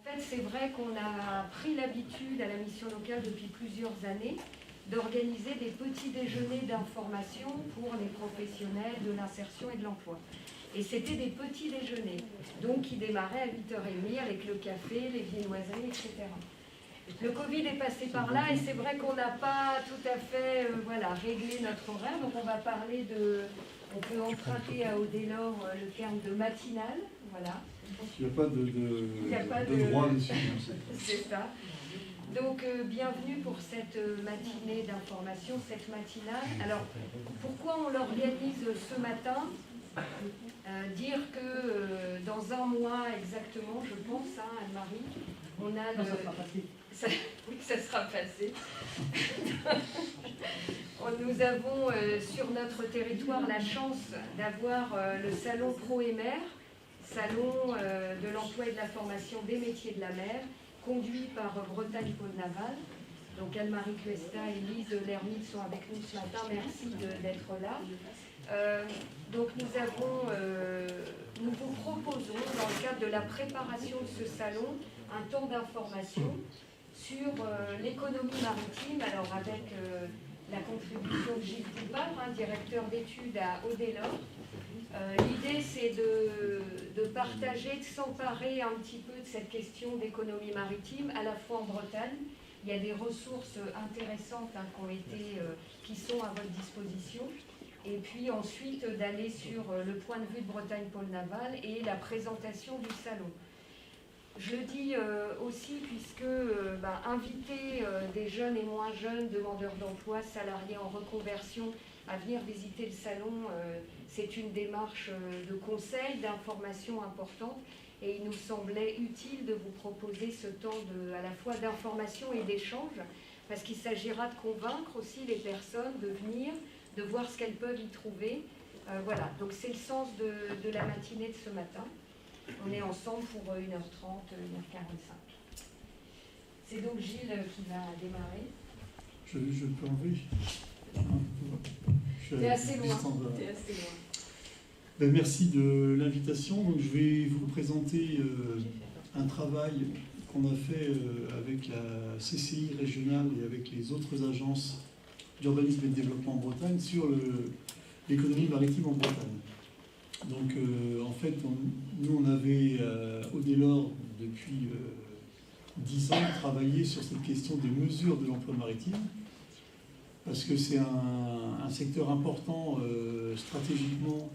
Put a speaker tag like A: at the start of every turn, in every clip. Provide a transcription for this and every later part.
A: En fait, c'est vrai qu'on a pris l'habitude à la mission locale depuis plusieurs années d'organiser des petits déjeuners d'information pour les professionnels de l'insertion et de l'emploi. Et c'était des petits déjeuners, donc qui démarraient à 8h30 avec le café, les viennoiseries, etc. Le Covid est passé par là et c'est vrai qu'on n'a pas tout à fait réglé notre horaire. Donc on va parler on peut emprunter à Audelor le terme de matinal. Voilà.
B: Il n'y a pas de droit dessus.
A: C'est ça. Donc bienvenue pour cette matinée d'information, cette matinale. Alors pourquoi on l'organise ce matin? Dire que dans un mois exactement, je pense, Anne-Marie, on a le...
C: Ça sera passé.
A: Oui, ça sera passé. Nous avons sur notre territoire la chance d'avoir le salon Pro-Emer, salon de l'emploi et de la formation des métiers de la mer, conduit par Bretagne Pôle Naval. Donc Anne-Marie Cuesta et Lise Lermite sont avec nous ce matin. Merci d'être là. Donc nous vous proposons, dans le cadre de la préparation de ce salon, un temps d'information sur l'économie maritime, alors avec la contribution de Gilles Poupard, directeur d'études à Audelor. L'idée, c'est de partager, de s'emparer un petit peu de cette question d'économie maritime, à la fois en Bretagne. Il y a des ressources intéressantes qui sont à votre disposition. Et puis ensuite d'aller sur le point de vue de Bretagne Pôle Naval et la présentation du salon. Je le dis aussi puisque inviter des jeunes et moins jeunes demandeurs d'emploi, salariés en reconversion à venir visiter le salon, c'est une démarche de conseil, d'information importante. Et il nous semblait utile de vous proposer ce temps à la fois d'information et d'échange, parce qu'il s'agira de convaincre aussi les personnes de venir, de voir ce qu'elles peuvent y trouver. Voilà, donc c'est le sens de la matinée de ce matin. On est ensemble pour 1h30, 1h45. C'est donc Gilles qui va démarrer.
B: Je peux enlever.
A: T'es assez loin.
B: Ben, merci de l'invitation. Donc, je vais vous présenter un travail qu'on a fait avec la CCI régionale et avec les autres agences d'urbanisme et de développement en Bretagne sur l'économie maritime en Bretagne. Donc en fait, nous on avait Audelor depuis 10 ans travaillé sur cette question des mesures de l'emploi maritime, parce que c'est un secteur important stratégiquement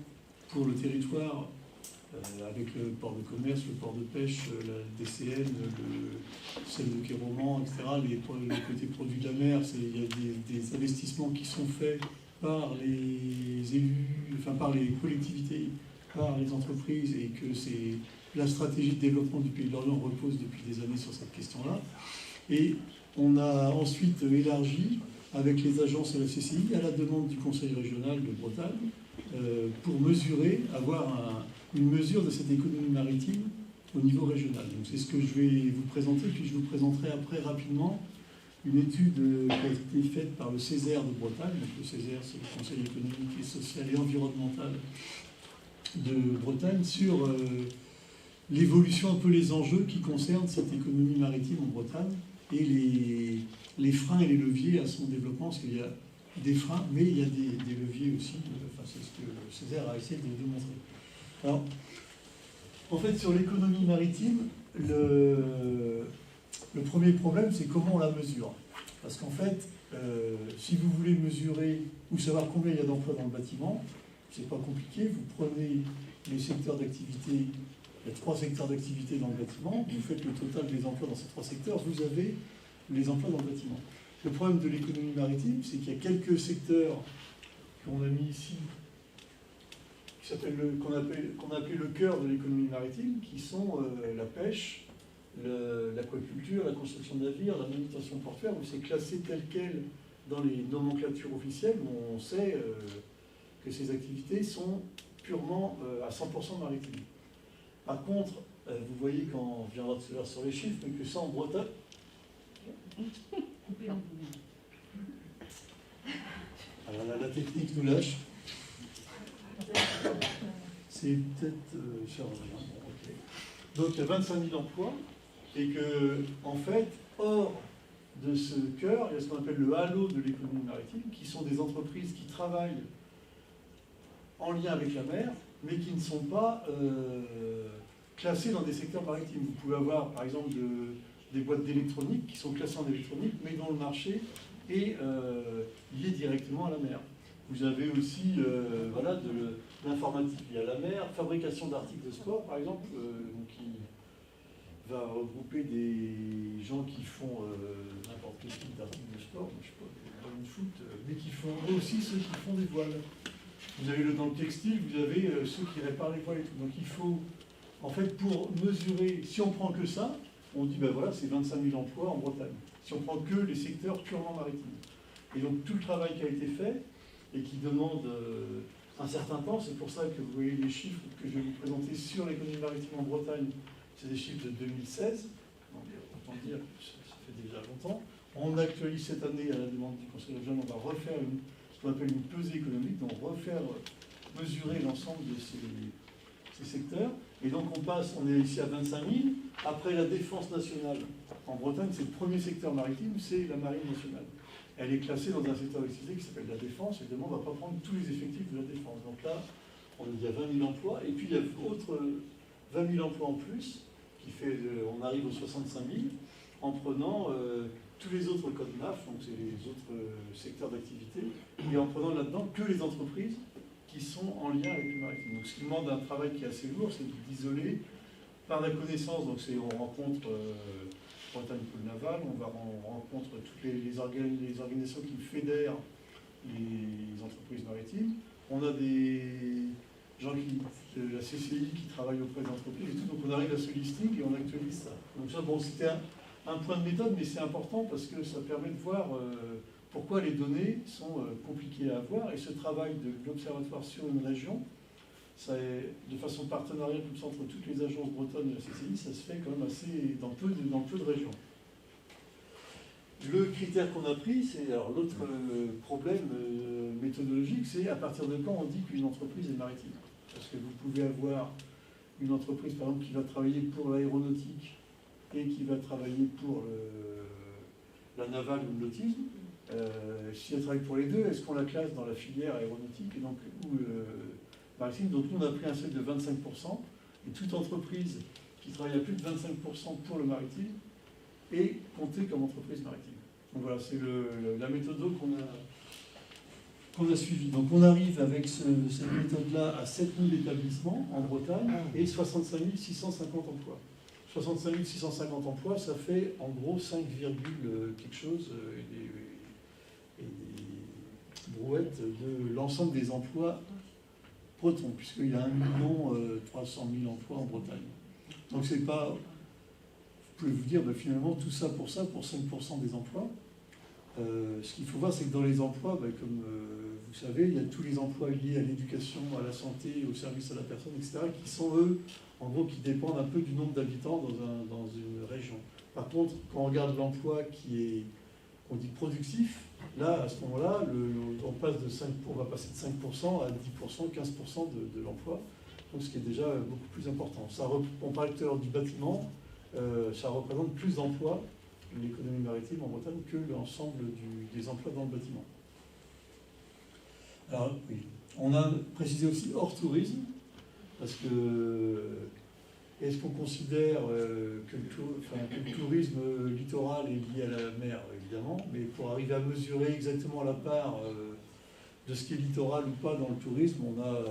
B: pour le territoire, avec le port de commerce, le port de pêche, la DCN, celle de Quai-Roman, etc., les côtés produits de la mer. Il y a des investissements qui sont faits par les élus, par les collectivités, par les entreprises, et que c'est la stratégie de développement du Pays de l'Orient repose depuis des années sur cette question-là. Et on a ensuite élargi avec les agences et la CCI à la demande du Conseil régional de Bretagne pour avoir une mesure de cette économie maritime au niveau régional. Donc c'est ce que je vais vous présenter, puis je vous présenterai après rapidement une étude qui a été faite par le Césaire de Bretagne. Donc le Césaire, c'est le Conseil économique et social et environnemental de Bretagne, sur l'évolution, un peu les enjeux qui concernent cette économie maritime en Bretagne et les freins et les leviers à son développement, parce qu'il y a des freins, mais il y a des leviers aussi. C'est ce que Césaire a essayé de démontrer. Alors, en fait, sur l'économie maritime, le premier problème, c'est comment on la mesure. Parce qu'en fait, si vous voulez mesurer ou savoir combien il y a d'emplois dans le bâtiment, c'est pas compliqué. Vous prenez les secteurs d'activité, il y a 3 secteurs d'activité dans le bâtiment, vous faites le total des emplois dans ces 3 secteurs, vous avez les emplois dans le bâtiment. Le problème de l'économie maritime, c'est qu'il y a quelques secteurs qu'on a mis ici, qu'on a appelé le cœur de l'économie maritime, qui sont la pêche, l'aquaculture, la construction de navires, la manutention portuaire, où c'est classé tel quel dans les nomenclatures officielles, où on sait que ces activités sont purement à 100% maritimes. Par contre, vous voyez quand on viendra tout à l'heure sur les chiffres, mais que ça en Bretagne... Alors là, la technique nous lâche. C'est peut-être... Donc il y a 25 000 emplois Et que, en fait, hors de ce cœur, il y a ce qu'on appelle le halo de l'économie maritime, qui sont des entreprises qui travaillent en lien avec la mer, mais qui ne sont pas classées dans des secteurs maritimes. Vous pouvez avoir, par exemple, des boîtes d'électronique qui sont classées en électronique, mais dont le marché est lié directement à la mer. Vous avez aussi voilà, de l'informatique liée à la mer, fabrication d'articles de sport, par exemple, qui va regrouper des gens qui font n'importe quel type d'articles de sport, je sais pas, des ballons de foot, mais qui font aussi ceux qui font des voiles. Vous avez dans le textile, vous avez ceux qui réparent les voiles et tout. Donc il faut, en fait, pour mesurer, si on prend que ça, on dit, ben voilà, c'est 25 000 emplois en Bretagne. Si on prend que les secteurs purement maritimes. Et donc tout le travail qui a été fait, et qui demande un certain temps, c'est pour ça que vous voyez les chiffres que je vais vous présenter sur l'économie maritime en Bretagne, c'est des chiffres de 2016, donc autant dire que ça fait déjà longtemps. On actualise cette année, à la demande du Conseil régional, on va refaire ce qu'on appelle une pesée économique, donc refaire mesurer l'ensemble de ces secteurs. Et donc on est ici à 25 000. Après la défense nationale, en Bretagne, c'est le premier secteur maritime, c'est la marine nationale. Elle est classée dans un secteur d'activité qui s'appelle la défense. Évidemment, on ne va pas prendre tous les effectifs de la défense. Donc là, il y a 20 000 emplois. Et puis il y a autres 20 000 emplois en plus, qui fait, on arrive aux 65 000, en prenant tous les autres codes NAF, donc c'est les autres secteurs d'activité, et en prenant là-dedans que les entreprises qui sont en lien avec le maritime. Donc ce qui demande un travail qui est assez lourd, c'est d'isoler par la connaissance. Donc on rencontre Bretagne Pôle Naval, on rencontre toutes les organisations qui fédèrent les entreprises maritimes. On a des gens de la CCI qui travaillent auprès d'entreprises et tout, donc on arrive à ce listing et on actualise ça. Donc ça, bon, c'était un point de méthode, mais c'est important parce que ça permet de voir pourquoi les données sont compliquées à avoir. Et ce travail de l'Observatoire sur une région, ça est, de façon partenariale comme ça, entre toutes les agences bretonnes et la CCI, ça se fait quand même assez dans peu de régions. Le critère qu'on a pris, c'est alors l'autre problème méthodologique, c'est à partir de quand on dit qu'une entreprise est maritime. Parce que vous pouvez avoir une entreprise, par exemple, qui va travailler pour l'aéronautique et qui va travailler pour la navale ou le nautisme. Si elle travaille pour les deux, est-ce qu'on la classe dans la filière aéronautique et donc, ou maritime? Donc nous, on a pris un seuil de 25%, et toute entreprise qui travaille à plus de 25% pour le maritime est comptée comme entreprise maritime. Donc voilà, c'est la méthode qu'on a suivie. Donc on arrive avec cette méthode-là à 7 000 établissements en Bretagne et 65 650 emplois. 65 650 emplois, ça fait en gros 5, quelque chose et des brouettes de l'ensemble des emplois bretons, puisqu'il y a 1 300 000 emplois en Bretagne. Donc c'est pas, vous pouvez vous dire, ben, finalement tout ça, pour 5% des emplois. Ce qu'il faut voir, c'est que dans les emplois, ben, comme vous savez, il y a tous les emplois liés à l'éducation, à la santé, au service à la personne, etc., qui sont eux, en gros, qui dépendent un peu du nombre d'habitants dans une région. Par contre, quand on regarde l'emploi qu'on dit productif, là, à ce moment-là, on va passer de 5% à 10%, 15% de l'emploi, donc ce qui est déjà beaucoup plus important. On parle tout à l'heure du bâtiment, ça représente plus d'emplois, l'économie maritime en Bretagne, que l'ensemble des emplois dans le bâtiment. Alors, oui, on a précisé aussi hors tourisme, parce que est-ce qu'on considère que le tourisme littoral est lié à la mer? Évidemment, mais pour arriver à mesurer exactement la part de ce qui est littoral ou pas dans le tourisme, on a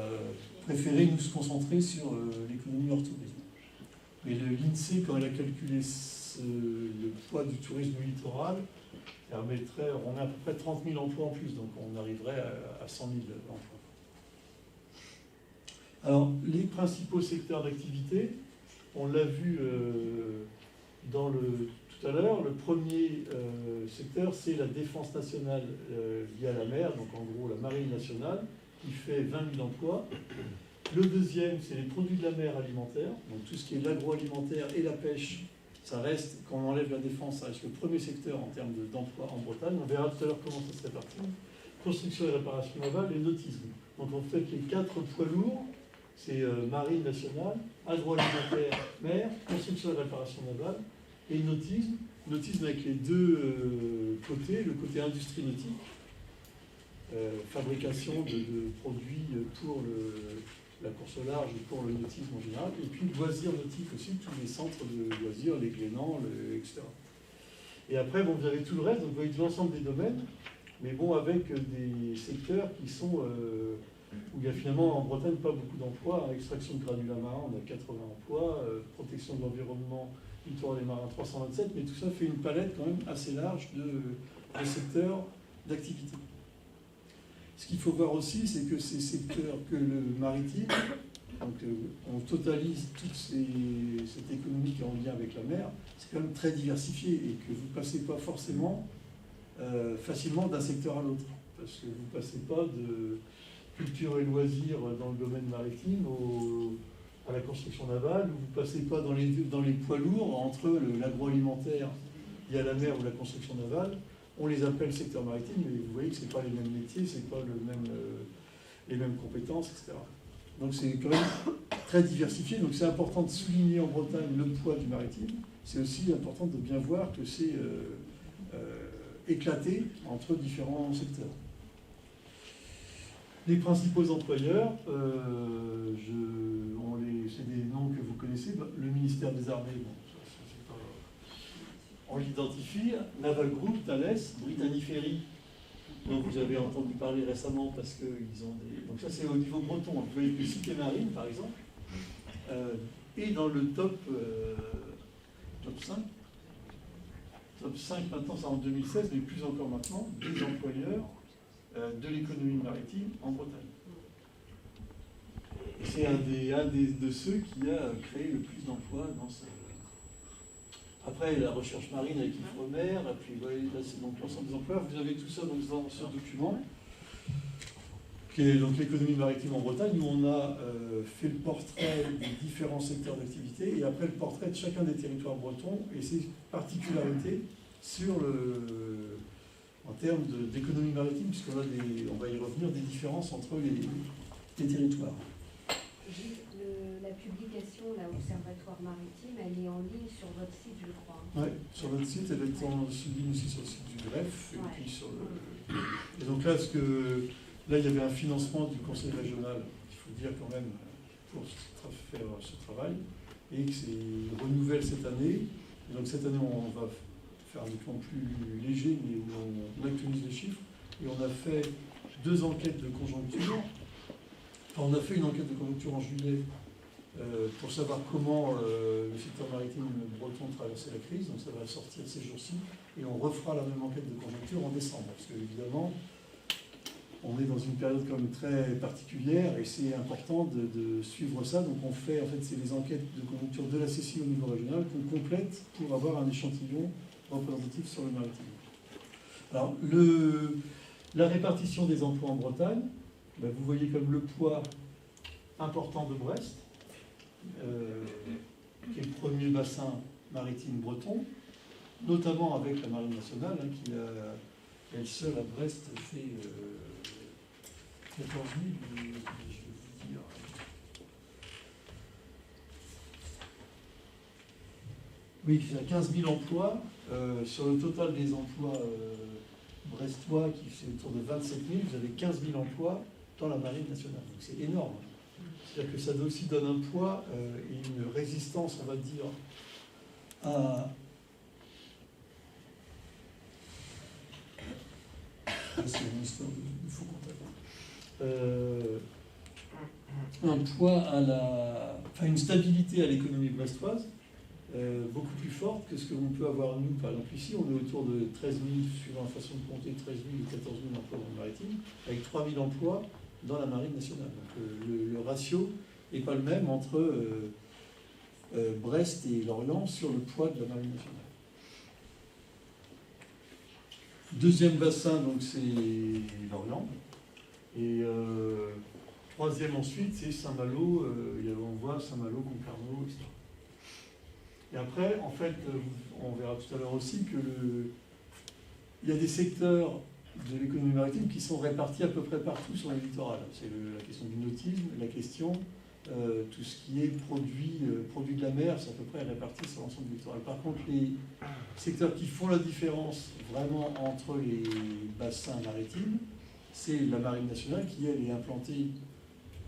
B: préféré nous se concentrer sur l'économie hors tourisme. Mais l'INSEE, quand elle a calculé le poids du tourisme littoral, permettrait, on a à peu près 30 000 emplois en plus, donc on arriverait à 100 000 emplois. Alors, les principaux secteurs d'activité, on l'a vu tout à l'heure, le premier secteur, c'est la défense nationale liée à la mer, donc en gros la marine nationale, qui fait 20 000 emplois. Le deuxième, c'est les produits de la mer alimentaires, donc tout ce qui est l'agroalimentaire et la pêche, ça reste, quand on enlève la défense, ça reste le premier secteur en termes d'emploi en Bretagne. On verra tout à l'heure comment ça se répartit. Construction et réparation navale et nautisme. Donc on fait que les 4 poids lourds, c'est marine nationale, agroalimentaire, mer, construction et réparation navale et nautisme. Nautisme avec les deux côtés, le côté industrie nautique, fabrication de produits pour la course au large et pour le nautisme en général, et puis loisirs nautiques aussi, tous les centres de loisirs, les Glénans, etc. Et après, bon, vous avez tout le reste, donc vous voyez l'ensemble des domaines, mais bon, avec des secteurs qui sont, où il y a finalement en Bretagne pas beaucoup d'emplois, extraction de granulats marins, on a 80 emplois, protection de l'environnement, littoral et marin 327, mais tout ça fait une palette quand même assez large de secteurs d'activité. Ce qu'il faut voir aussi, c'est que ces secteurs, que le maritime, donc on totalise toute cette économie qui est en lien avec la mer, c'est quand même très diversifié et que vous ne passez pas forcément facilement d'un secteur à l'autre. Parce que vous ne passez pas de culture et loisirs dans le domaine maritime à la construction navale, ou vous ne passez pas dans les poids lourds entre l'agroalimentaire lié à la mer ou la construction navale. On les appelle secteur maritime, mais vous voyez que ce n'est pas les mêmes métiers, ce n'est pas les mêmes compétences, etc. Donc c'est quand même très diversifié. Donc c'est important de souligner en Bretagne le poids du maritime. C'est aussi important de bien voir que c'est éclaté entre différents secteurs. Les principaux employeurs, c'est des noms que vous connaissez. Le ministère des Armées, bon, on l'identifie. Naval Group, Thales, Brittany Ferry, dont vous avez entendu parler récemment parce qu'ils ont des... Donc ça c'est au niveau breton. Vous voyez que Cité Marine, par exemple, est dans le top 5. Top 5 maintenant, c'est en 2016, mais plus encore maintenant, des employeurs de l'économie maritime en Bretagne. C'est un de ceux qui a créé le plus d'emplois dans ce... Après, la recherche marine avec Ifremer, et puis voyez, là c'est donc l'ensemble des employeurs. Vous avez tout ça donc, dans ce document, qui est donc l'économie maritime en Bretagne, où on a fait le portrait des différents secteurs d'activité, et après le portrait de chacun des territoires bretons et ses particularités sur en termes d'économie maritime, puisqu'on a on va y revenir, des différences entre les territoires.
A: La publication, l'Observatoire maritime, elle est en ligne sur votre site, je crois.
B: Oui, sur notre site, elle est en ligne aussi sur le site du greffe, et puis sur le... Et donc là, là, il y avait un financement du conseil régional, il faut dire quand même, pour faire ce travail, et que c'est renouvelle cette année. Et donc cette année, on va faire un document plus léger, mais où on actualise les chiffres. Et on a fait 2 enquêtes de conjoncture. Enfin, on a fait une enquête de conjoncture en juillet pour savoir comment le secteur maritime breton traversait la crise. Donc ça va sortir ces jours-ci. Et on refera la même enquête de conjoncture en décembre. Parce que, évidemment, on est dans une période quand même très particulière et c'est important de suivre ça. Donc on fait, en fait, c'est les enquêtes de conjoncture de la CCI au niveau régional qu'on complète pour avoir un échantillon représentatif sur le maritime. Alors, la répartition des emplois en Bretagne, ben, vous voyez comme le poids important de Brest, qui est le premier bassin maritime breton, notamment avec la Marine nationale, hein, qui elle seule à Brest fait 14 000, je vais vous dire. Oui, il y a 15 000 emplois. Sur le total des emplois brestois, qui fait autour de 27 000, vous avez 15 000 emplois dans la Marine nationale. Donc c'est énorme. C'est-à-dire que ça aussi donne un poids et une résistance, on va dire, à... C'est une histoire de faux contact. Un poids enfin une stabilité à l'économie brestoise beaucoup plus forte que ce que l'on peut avoir nous. Par exemple, ici, on est autour de 13 000, suivant la façon de compter, 13 000 ou 14 000 emplois dans le maritime, avec 3 000 emplois dans la Marine nationale. Donc le ratio n'est pas le même entre Brest et Lorient sur le poids de la Marine nationale. Deuxième bassin, donc c'est Lorient. Et troisième ensuite, c'est Saint-Malo. On voit Saint-Malo, Concarneau, etc. Et après, en fait, on verra tout à l'heure aussi que il y a des secteurs de l'économie maritime qui sont répartis à peu près partout sur le littoral. C'est la question du nautisme, la question tout ce qui est produit de la mer, c'est à peu près réparti sur l'ensemble du littoral. Par contre, les secteurs qui font la différence vraiment entre les bassins maritimes, c'est la marine nationale qui, elle, est implantée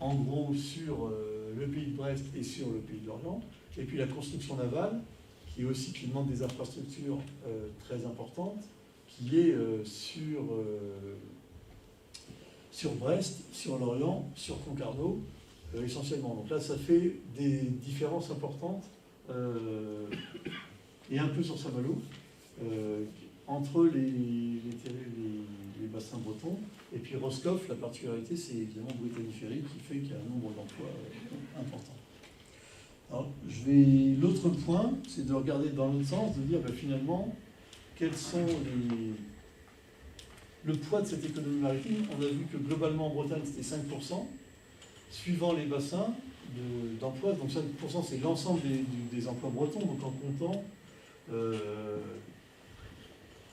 B: en gros sur le pays de Brest et sur le pays de Lorient, et puis la construction navale, qui demande des infrastructures très importantes, qui est sur Brest, sur Lorient, sur Concarneau, essentiellement. Donc là, ça fait des différences importantes, et un peu sur Saint-Malo, entre les bassins bretons. Et puis Roscoff, la particularité, c'est évidemment Brittany Ferries, qui fait qu'il y a un nombre d'emplois important. Alors, l'autre point, c'est de regarder dans l'autre sens, de dire finalement, quels sont le poids de cette économie maritime. On a vu que globalement en Bretagne, c'était 5%, suivant les bassins d'emploi. Donc 5%, c'est l'ensemble des emplois bretons, donc en comptant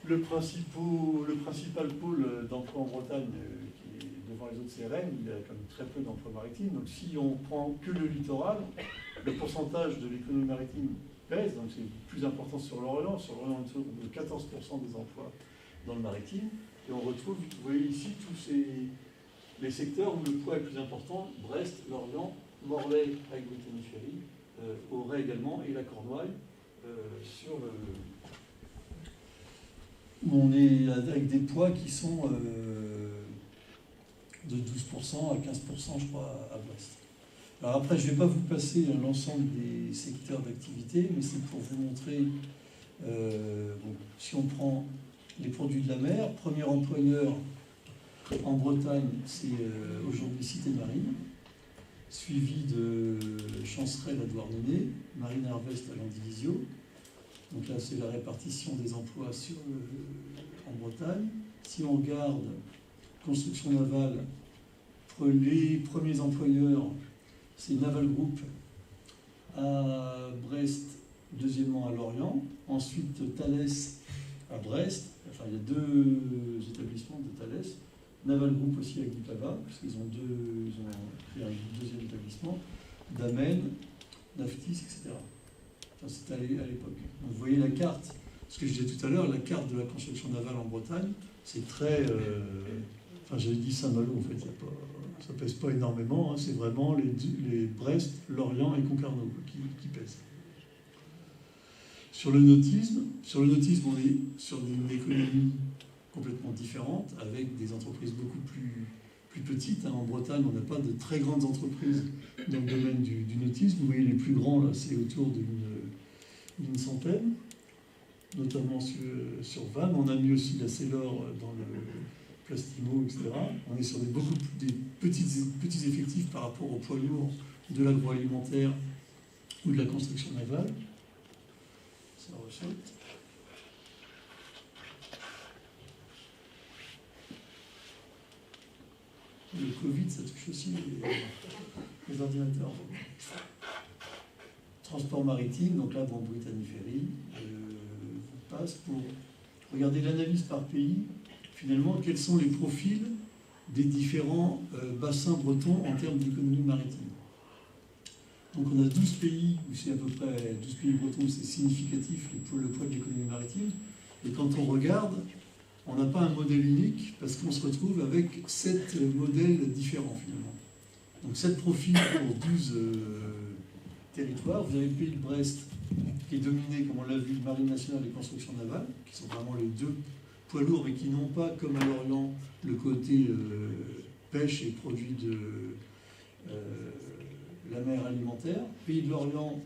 B: le principal pôle d'emploi en Bretagne, qui est devant les autres CRN, il y a quand même très peu d'emplois maritimes. Donc si on prend que le littoral, le pourcentage de l'économie maritime baisse, donc c'est plus important sur l'Orient. Sur l'Orient, on retrouve 14% des emplois dans le maritime. Et on retrouve, vous voyez ici, tous les secteurs où le poids est plus important: Brest, Lorient, Morlaix avec Brittany Ferries, Auray également, et la Cornouaille, où on est avec des poids qui sont de 12% à 15%, je crois, à Brest. Alors après, je ne vais pas vous passer l'ensemble des secteurs d'activité, mais c'est pour vous montrer, si on prend les produits de la mer, premier employeur en Bretagne, c'est aujourd'hui Cité Marine, suivi de Chancerelle à Douarnenez, Marine Harvest à Landivisiau. Donc là, c'est la répartition des emplois en Bretagne. Si on regarde construction navale, les premiers employeurs, c'est Naval Group à Brest, deuxièmement à Lorient, ensuite Thales à Brest. Enfin, il y a deux établissements de Thales. Naval Group aussi avec Dipava, parce qu'ils ont créé un deuxième établissement. Damen, Naftis, etc. Enfin, c'était à l'époque. Donc, vous voyez la carte, ce que je disais tout à l'heure, la carte de la construction navale en Bretagne, c'est très... enfin, j'avais dit Saint-Malo, en fait, ça pèse pas énormément, hein, c'est vraiment les Brest, Lorient et Concarneau qui pèsent. Sur le nautisme, on est sur une économie complètement différente, avec des entreprises beaucoup plus petites. Hein. En Bretagne, on n'a pas de très grandes entreprises dans le domaine du nautisme. Vous voyez, les plus grands, là, c'est autour d'une centaine, notamment sur Vannes. On a mis aussi la Célor dans le Plastimo, etc. On est sur des petits effectifs par rapport au poids lourd de l'agroalimentaire ou de la construction navale. Ça recette. Le Covid, ça touche aussi les ordinateurs. Transport maritime, donc là, Brittany Ferries, vous passe pour regarder l'analyse par pays. Finalement, quels sont les profils des différents bassins bretons en termes d'économie maritime. Donc on a 12 pays, où c'est à peu près 12 pays bretons où c'est significatif le poids de l'économie maritime. Et quand on regarde, on n'a pas un modèle unique, parce qu'on se retrouve avec 7 modèles différents finalement. Donc 7 profils pour 12 territoires. Vous avez le pays de Brest, qui est dominé, comme on l'a vu, marine nationale et construction navale, qui sont vraiment les deux poids lourds, mais qui n'ont pas, comme à Lorient, le côté pêche et produits de la mer alimentaire. Pays de Lorient,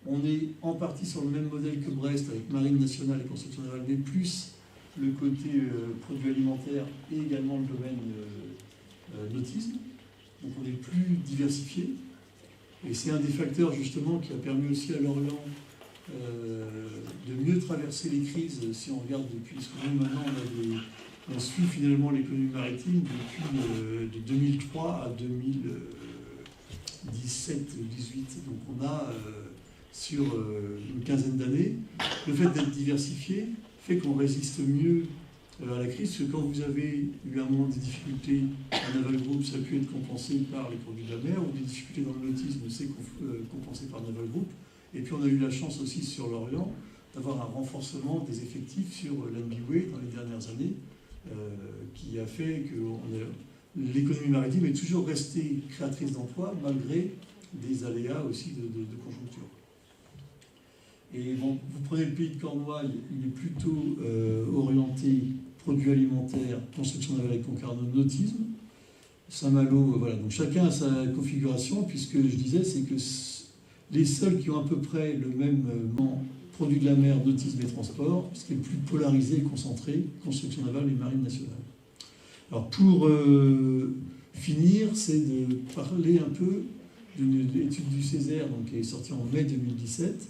B: on est en partie sur le même modèle que Brest, avec marine nationale et construction navale, mais plus le côté produits alimentaires et également le domaine nautisme. Donc on est plus diversifié. Et c'est un des facteurs justement qui a permis aussi à Lorient de mieux traverser les crises. Si on regarde depuis ce que nous maintenant on suit finalement l'économie maritime depuis de 2003 à 2017-18. Donc on a sur une quinzaine d'années, le fait d'être diversifié fait qu'on résiste mieux à la crise, que quand vous avez eu un moment de difficultés en Naval Group, ça a pu être compensé par les produits de la mer, ou des difficultés dans le nautisme, c'est compensé par Naval Group. Et puis on a eu la chance aussi sur l'Orient d'avoir un renforcement des effectifs sur l'NBWay dans les dernières années, qui a fait que l'économie maritime est toujours restée créatrice d'emplois malgré des aléas aussi de conjoncture. Et bon, vous prenez le pays de Cornouailles, il est plutôt orienté produits alimentaires, construction navale avec Concarneau, nautisme. Saint-Malo, voilà, donc chacun a sa configuration, puisque je disais, c'est que les seuls qui ont à peu près le même produit de la mer, nautisme et transport, ce qui est le plus polarisé et concentré, construction navale et marine nationale. Alors pour finir, c'est de parler un peu d'une étude du Césaire, donc, qui est sortie en mai 2017.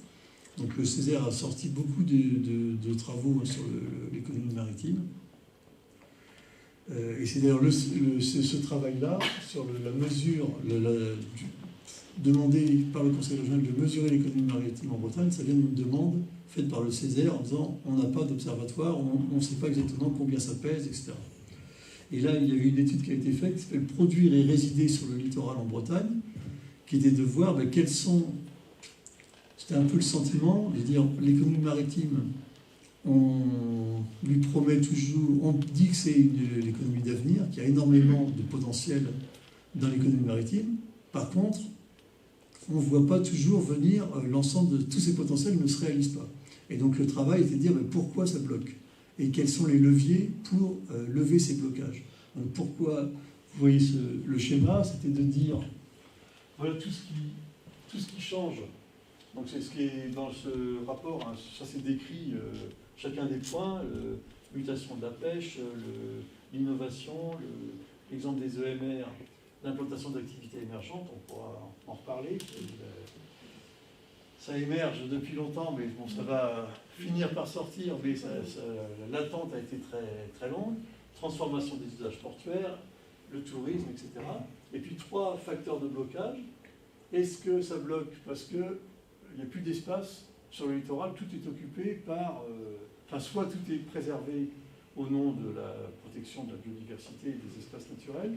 B: Donc le Césaire a sorti beaucoup de travaux sur l'économie maritime. Et c'est d'ailleurs ce travail-là, sur la mesure demandée par le Conseil régional de mesurer l'économie maritime en Bretagne, ça vient d'une demande faite par le Césaire en disant on n'a pas d'observatoire, on ne sait pas exactement combien ça pèse, etc. Et là, il y avait une étude qui a été faite qui s'appelle Produire et résider sur le littoral en Bretagne, qui était de voir quels sont. C'était un peu le sentiment de dire l'économie maritime, on lui promet toujours, on dit que c'est l'économie d'avenir, qu'il y a énormément de potentiel dans l'économie maritime. Par contre, on ne voit pas toujours venir l'ensemble de tous ces potentiels ne se réalisent pas. Et donc le travail était de dire pourquoi ça bloque et quels sont les leviers pour lever ces blocages. Donc pourquoi, vous voyez le schéma, c'était de dire voilà tout ce qui change. Donc c'est ce qui est dans ce rapport, hein, ça c'est décrit chacun des points, mutation de la pêche, l'innovation, l'exemple des EMR, l'implantation d'activités émergentes, on pourra en reparler. Ça émerge depuis longtemps, mais bon, ça va finir par sortir, mais l'attente a été très, très longue. Transformation des usages portuaires, le tourisme, etc. Et puis 3 facteurs de blocage. Est-ce que ça bloque parce qu'il n'y a plus d'espace sur le littoral, tout est occupé par... soit tout est préservé au nom de la protection de la biodiversité et des espaces naturels,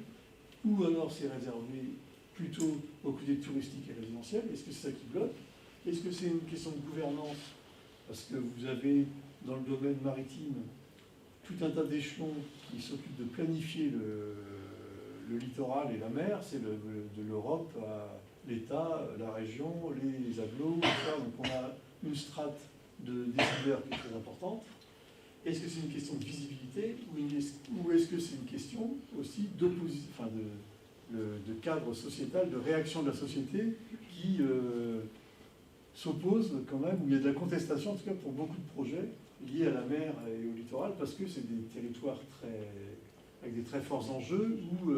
B: ou alors c'est réservé plutôt aux côtés touristiques et résidentiels. Est-ce que c'est ça qui bloque? Est-ce que c'est une question de gouvernance? Parce que vous avez, dans le domaine maritime, tout un tas d'échelons qui s'occupent de planifier le littoral et la mer. C'est de l'Europe à l'État, la région, les agglos, tout ça. Donc on a une strate de décideurs qui est très importante. Est-ce que c'est une question de visibilité ou est-ce que c'est une question aussi d'opposition, de cadre sociétal, de réaction de la société qui s'oppose quand même, où il y a de la contestation, en tout cas pour beaucoup de projets liés à la mer et au littoral, parce que c'est des territoires avec des très forts enjeux où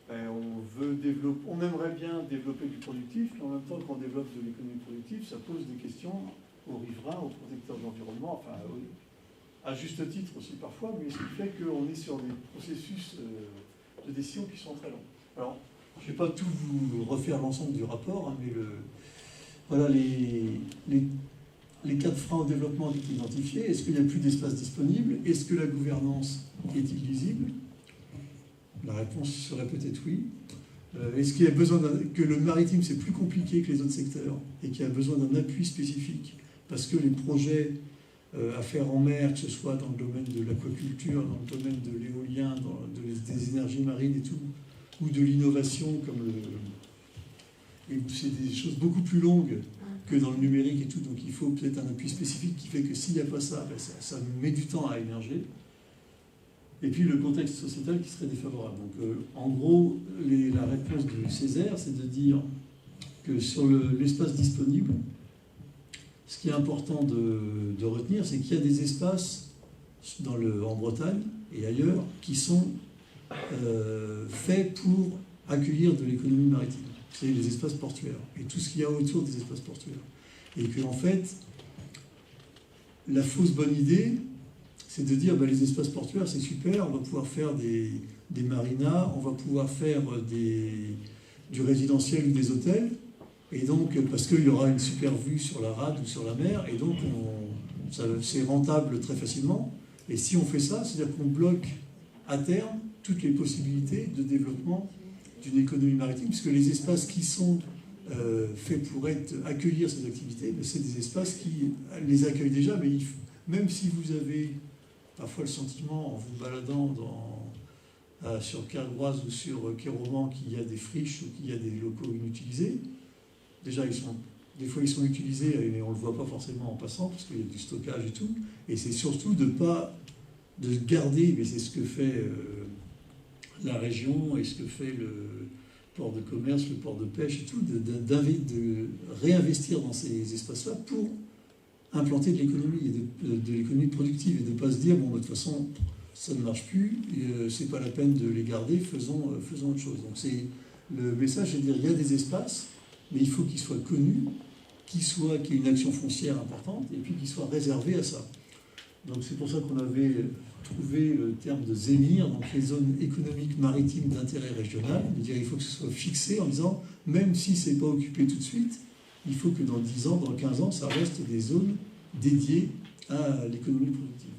B: on aimerait bien développer du productif, mais en même temps, quand on développe de l'économie productive, ça pose des questions aux riverains, aux protecteurs de l'environnement, à juste titre aussi parfois, mais ce qui fait qu'on est sur des processus de décision qui sont très longs. Alors, je ne vais pas tout vous refaire l'ensemble du rapport, hein, mais voilà les 4 freins au développement ont été identifiés. Est-ce qu'il n'y a plus d'espace disponible? Est-ce que la gouvernance est illisible? La réponse serait peut-être oui. Est-ce qu'il y a besoin que le maritime c'est plus compliqué que les autres secteurs et qu'il y a besoin d'un appui spécifique parce que les projets à faire en mer, que ce soit dans le domaine de l'aquaculture, dans le domaine de l'éolien, des énergies marines et tout, ou de l'innovation et c'est des choses beaucoup plus longues que dans le numérique et tout, donc il faut peut-être un appui spécifique qui fait que s'il n'y a pas ça, ça met du temps à émerger. Et puis le contexte sociétal qui serait défavorable. Donc en gros, la réponse du Césaire, c'est de dire que sur l'espace disponible, ce qui est important de retenir, c'est qu'il y a des espaces en Bretagne et ailleurs qui sont faits pour accueillir de l'économie maritime. C'est les espaces portuaires et tout ce qu'il y a autour des espaces portuaires. Et que en fait, la fausse bonne idée, c'est de dire les espaces portuaires c'est super, on va pouvoir faire des marinas, on va pouvoir faire du résidentiel ou des hôtels, et donc parce qu'il y aura une super vue sur la rade ou sur la mer, et donc c'est rentable très facilement. Et si on fait ça, c'est-à-dire qu'on bloque à terme toutes les possibilités de développement d'une économie maritime, puisque les espaces qui sont faits pour accueillir ces activités, c'est des espaces qui les accueillent déjà, mais même si vous avez parfois le sentiment, en vous baladant sur Cargroise ou sur Kéroman, qu'il y a des friches ou qu'il y a des locaux inutilisés, déjà des fois ils sont utilisés, mais on ne le voit pas forcément en passant, parce qu'il y a du stockage et tout, et c'est surtout de garder, mais c'est ce que fait la région et ce que fait le port de commerce, le port de pêche et tout, de réinvestir dans ces espaces-là pour implanter de l'économie, et de l'économie productive, et de ne pas se dire, bon, de toute façon, ça ne marche plus, c'est pas la peine de les garder, faisons autre chose. Donc le message, c'est de dire, il y a des espaces, mais il faut qu'ils soient connus, qu'il y ait une action foncière importante, et puis qu'ils soient réservés à ça. Donc c'est pour ça qu'on avait trouvé le terme de ZÉMIR, donc les zones économiques maritimes d'intérêt régional. Il faut que ce soit fixé en disant, même si ce n'est pas occupé tout de suite, il faut que dans 10 ans, dans 15 ans, ça reste des zones dédiées à l'économie productive.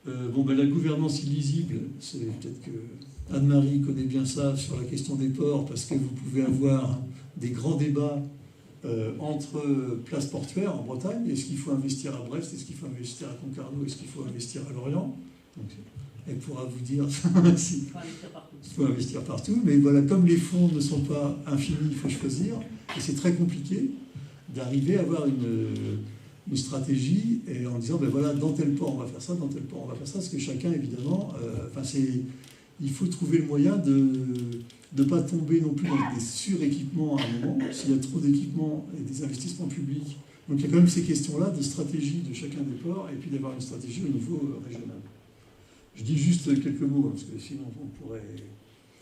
B: La gouvernance illisible, c'est peut-être que Anne-Marie connaît bien ça sur la question des ports, parce que vous pouvez avoir des grands débats entre places portuaires en Bretagne. Est-ce qu'il faut investir à Brest? Est-ce qu'il faut investir à Concarneau? Est-ce qu'il faut investir à Lorient? Donc, elle pourra vous dire si il faut investir partout. Mais voilà, comme les fonds ne sont pas infinis, il faut choisir. Et c'est très compliqué d'arriver à avoir une stratégie et en disant, ben voilà, dans tel port on va faire ça, dans tel port on va faire ça, parce que chacun, évidemment, il faut trouver le moyen de ne pas tomber non plus dans des suréquipements à un moment, s'il y a trop d'équipements et des investissements publics. Donc il y a quand même ces questions-là de stratégie de chacun des ports, et puis d'avoir une stratégie au niveau régional. Je dis juste quelques mots, parce que sinon on pourrait...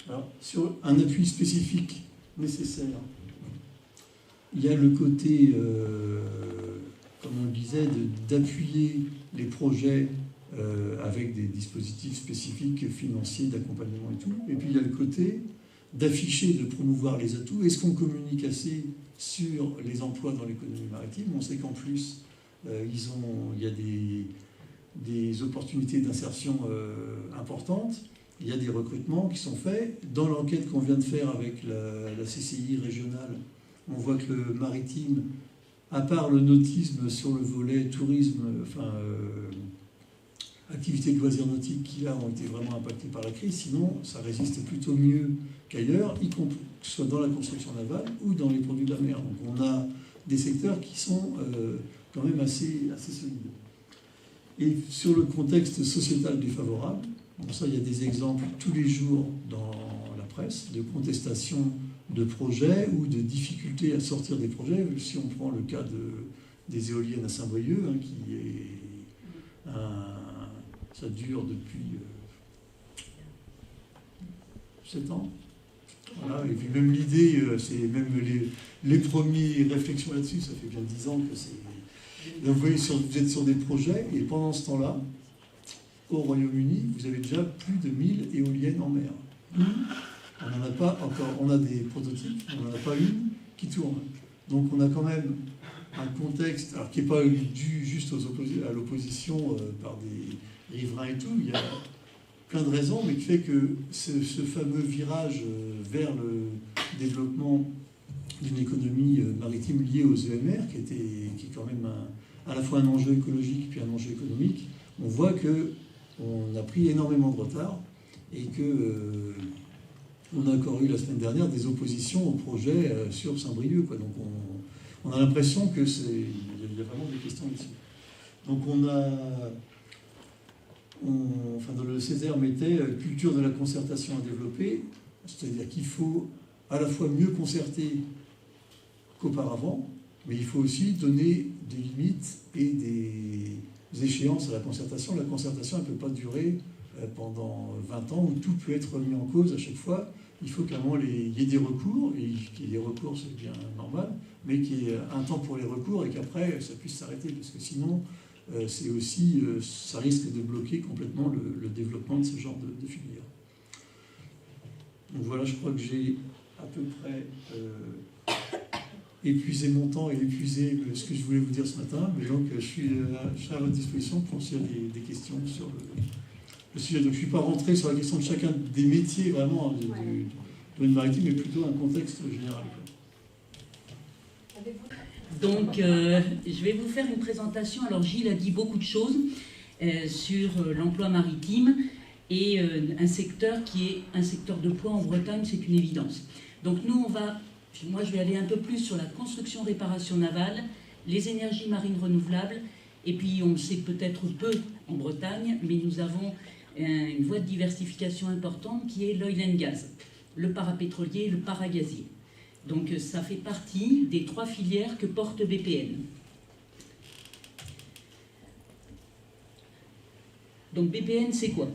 B: Alors, sur un appui spécifique nécessaire, il y a le côté, comme on le disait, d'appuyer les projets avec des dispositifs spécifiques financiers, d'accompagnement et tout. Et puis il y a le côté d'afficher, de promouvoir les atouts. Est-ce qu'on communique assez sur les emplois dans l'économie maritime? On sait qu'en plus, il y a des opportunités d'insertion importantes. Il y a des recrutements qui sont faits. Dans l'enquête qu'on vient de faire avec la CCI régionale, on voit que le maritime, à part le nautisme sur le volet tourisme, activités de loisirs nautiques qui là ont été vraiment impactées par la crise, sinon ça résiste plutôt mieux qu'ailleurs, y compris que ce soit dans la construction navale ou dans les produits de la mer. Donc on a des secteurs qui sont quand même assez solides. Et sur le contexte sociétal défavorable, bon, ça il y a des exemples tous les jours dans la presse de contestation de projets ou de difficultés à sortir des projets. Si on prend le cas des éoliennes à Saint-Brieuc, qui est ça dure depuis 7 ans. Voilà. Et puis même l'idée, c'est même les premières réflexions là-dessus, ça fait bien 10 ans que c'est... Donc vous voyez, vous êtes sur des projets, et pendant ce temps-là, au Royaume-Uni, vous avez déjà plus de 1000 éoliennes en mer. On n'en a pas encore, on a des prototypes, on n'en a pas une qui tourne. Donc on a quand même un contexte, alors qui n'est pas dû juste à l'opposition par des riverains et tout, il y a plein de raisons, mais qui fait que ce fameux virage vers le développement d'une économie maritime liée aux EMR, qui est quand même à la fois un enjeu écologique puis un enjeu économique, on voit qu'on a pris énormément de retard et que on a encore eu la semaine dernière des oppositions au projet sur Saint-Brieuc. Donc on a l'impression qu'il y a vraiment des questions ici. Donc dans le Césaire mettait culture de la concertation à développer, c'est-à-dire qu'il faut à la fois mieux concerter qu'auparavant, mais il faut aussi donner des limites et des échéances à la concertation. La concertation, elle ne peut pas durer pendant 20 ans où tout peut être remis en cause à chaque fois. Il faut qu'à un moment, il y ait des recours, et qu'il y ait des recours, c'est bien normal, mais qu'il y ait un temps pour les recours et qu'après, ça puisse s'arrêter, parce que sinon, c'est aussi, ça risque de bloquer complètement le développement de ce genre de filière. Donc voilà, je crois que j'ai à peu près épuisé mon temps et épuisé ce que je voulais vous dire ce matin. Mais donc, je suis à votre disposition pour s'il y a des questions sur le sujet. Donc, je ne suis pas rentré sur la question de chacun des métiers vraiment du domaine maritime, mais plutôt un contexte général.
C: Donc, je vais vous faire une présentation. Alors, Gilles a dit beaucoup de choses sur l'emploi maritime et un secteur qui est un secteur de poids en Bretagne, c'est une évidence. Donc, moi, je vais aller un peu plus sur la construction-réparation navale, les énergies marines renouvelables, et puis on le sait peut-être peu en Bretagne, mais nous avons une voie de diversification importante qui est l'oil and gas, le parapétrolier et le paragazier. Donc ça fait partie des 3 filières que porte BPN. Donc BPN, c'est quoi?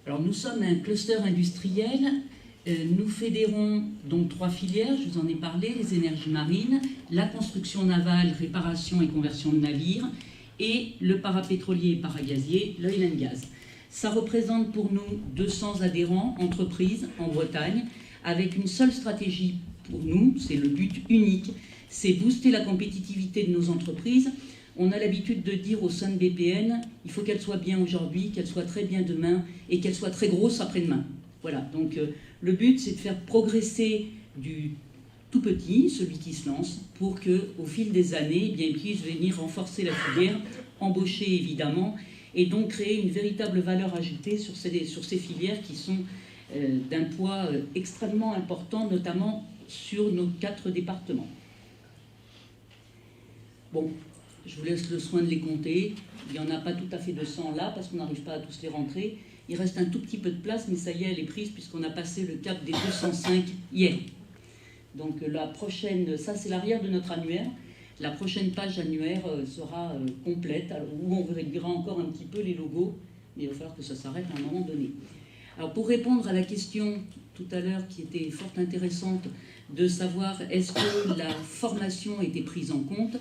C: Alors nous sommes un cluster industriel, nous fédérons donc 3 filières, je vous en ai parlé, les énergies marines, la construction navale, réparation et conversion de navires, et le parapétrolier et paragazier, l'oil and gas. Ça représente pour nous 200 adhérents, entreprises en Bretagne, avec une seule stratégie pour nous, c'est le but unique, c'est booster la compétitivité de nos entreprises. On a l'habitude de dire au sein de BPN, il faut qu'elle soit bien aujourd'hui, qu'elle soit très bien demain et qu'elle soit très grosse après-demain. Voilà, donc le but c'est de faire progresser du tout petit, celui qui se lance, pour qu'au fil des années, eh bien, il puisse venir renforcer la filière, embaucher évidemment, et donc créer une véritable valeur ajoutée sur ces filières qui sont d'un poids extrêmement important, notamment sur nos 4 départements. Bon, je vous laisse le soin de les compter. Il n'y en a pas tout à fait 200 là, parce qu'on n'arrive pas à tous les rentrer. Il reste un tout petit peu de place, mais ça y est, elle est prise, puisqu'on a passé le cap des 205 hier. Donc la prochaine, ça c'est l'arrière de notre annuaire. La prochaine page annuaire sera complète, où on verra encore un petit peu les logos, mais il va falloir que ça s'arrête à un moment donné. Alors pour répondre à la question tout à l'heure qui était fort intéressante de savoir est-ce que la formation était prise en compte,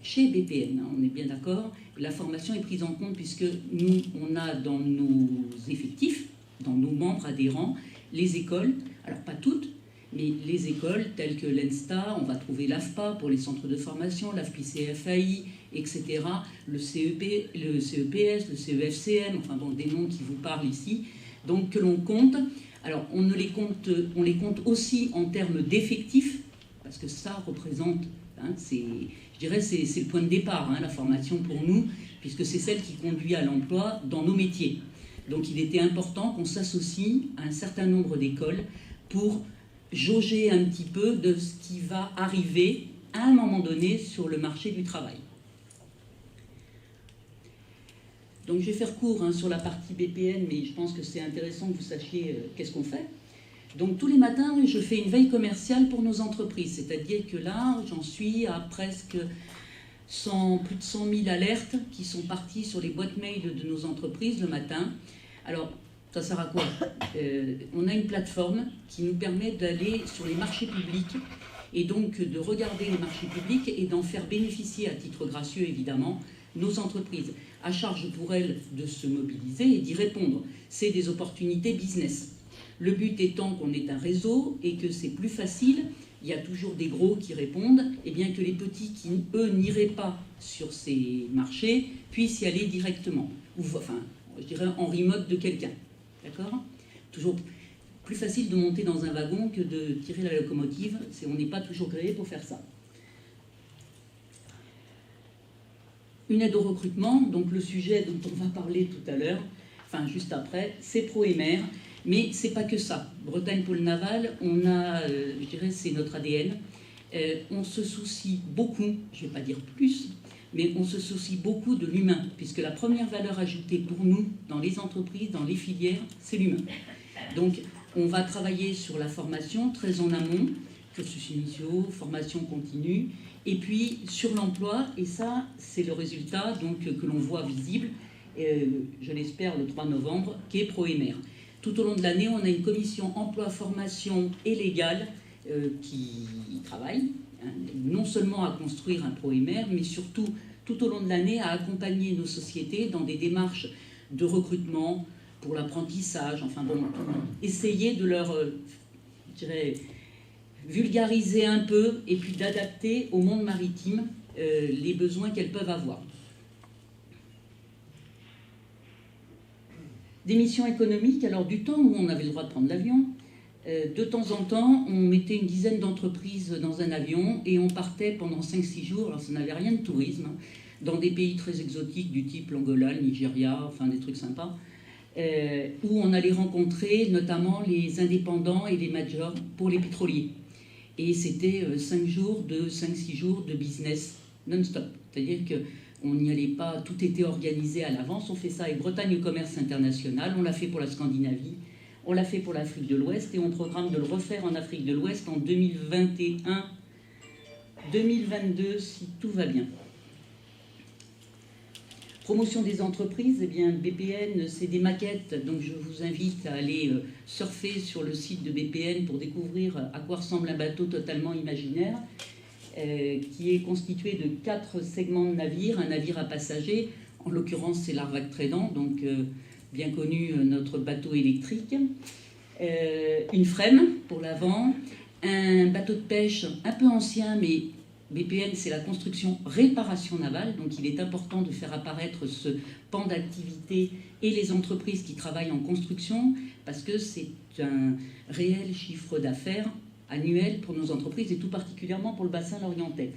C: chez BPN, hein, on est bien d'accord, la formation est prise en compte puisque nous, on a dans nos effectifs, dans nos membres adhérents, les écoles, alors pas toutes, mais les écoles telles que l'ENSTA, on va trouver l'AFPA pour les centres de formation, l'AFPI-CFAI, etc., le CEPS, le CEFCM, enfin bon, des noms qui vous parlent ici, donc que l'on compte. Alors on les compte aussi en termes d'effectifs, parce que ça représente, hein, je dirais c'est le point de départ, hein, la formation pour nous, puisque c'est celle qui conduit à l'emploi dans nos métiers. Donc il était important qu'on s'associe à un certain nombre d'écoles pour jauger un petit peu de ce qui va arriver à un moment donné sur le marché du travail. Donc je vais faire court hein, sur la partie BPN, mais je pense que c'est intéressant que vous sachiez qu'est-ce qu'on fait. Donc tous les matins, je fais une veille commerciale pour nos entreprises, c'est-à-dire que là, j'en suis à presque plus de 100 000 alertes qui sont parties sur les boîtes mail de nos entreprises le matin. Alors, ça sert à quoi? On a une plateforme qui nous permet d'aller sur les marchés publics et donc de regarder les marchés publics et d'en faire bénéficier à titre gracieux, évidemment, nos entreprises. À charge pour elles de se mobiliser et d'y répondre. C'est des opportunités business. Le but étant qu'on ait un réseau et que c'est plus facile, il y a toujours des gros qui répondent, et bien que les petits qui, eux, n'iraient pas sur ces marchés, puissent y aller directement. Ou, enfin, je dirais en remote de quelqu'un. D'accord? Toujours plus facile de monter dans un wagon que de tirer la locomotive. On n'est pas toujours créé pour faire ça. Une aide au recrutement, donc le sujet dont on va parler tout à l'heure, enfin juste après, c'est ProEmer, mais c'est pas que ça. Bretagne Pôle Naval, on a, je dirais, c'est notre ADN. On se soucie beaucoup, je vais pas dire plus, mais on se soucie beaucoup de l'humain, puisque la première valeur ajoutée pour nous, dans les entreprises, dans les filières, c'est l'humain. Donc, on va travailler sur la formation très en amont, cursus initiaux, formation continue, et puis sur l'emploi, et ça, c'est le résultat donc, que l'on voit visible, je l'espère le 3 novembre, qui est ProEmer. Tout au long de l'année, on a une commission emploi, formation et légale qui travaille, hein, non seulement à construire un ProEmer, mais surtout tout au long de l'année à accompagner nos sociétés dans des démarches de recrutement pour l'apprentissage, enfin bon, essayer de leur, je dirais, vulgariser un peu et puis d'adapter au monde maritime les besoins qu'elles peuvent avoir. Des missions économiques, alors du temps où on avait le droit de prendre l'avion, de temps en temps, on mettait une dizaine d'entreprises dans un avion et on partait pendant 5-6 jours, alors ça n'avait rien de tourisme, dans des pays très exotiques du type l'Angola, le Nigeria, enfin des trucs sympas, où on allait rencontrer notamment les indépendants et les majors pour les pétroliers. Et c'était 5-6 jours de business non-stop. C'est-à-dire qu'on n'y allait pas, tout était organisé à l'avance. On fait ça avec Bretagne Commerce International, on l'a fait pour la Scandinavie, on l'a fait pour l'Afrique de l'Ouest et on programme de le refaire en Afrique de l'Ouest en 2021, 2022 si tout va bien. Promotion des entreprises, eh bien BPN c'est des maquettes, donc je vous invite à aller surfer sur le site de BPN pour découvrir à quoi ressemble un bateau totalement imaginaire qui est constitué de 4 segments de navires, un navire à passagers, en l'occurrence c'est l'Arvac Trédent, donc bien connu notre bateau électrique, une frème pour l'avant, un bateau de pêche un peu ancien mais BPN, c'est la construction réparation navale, donc il est important de faire apparaître ce pan d'activité et les entreprises qui travaillent en construction, parce que c'est un réel chiffre d'affaires annuel pour nos entreprises, et tout particulièrement pour le bassin lorientais.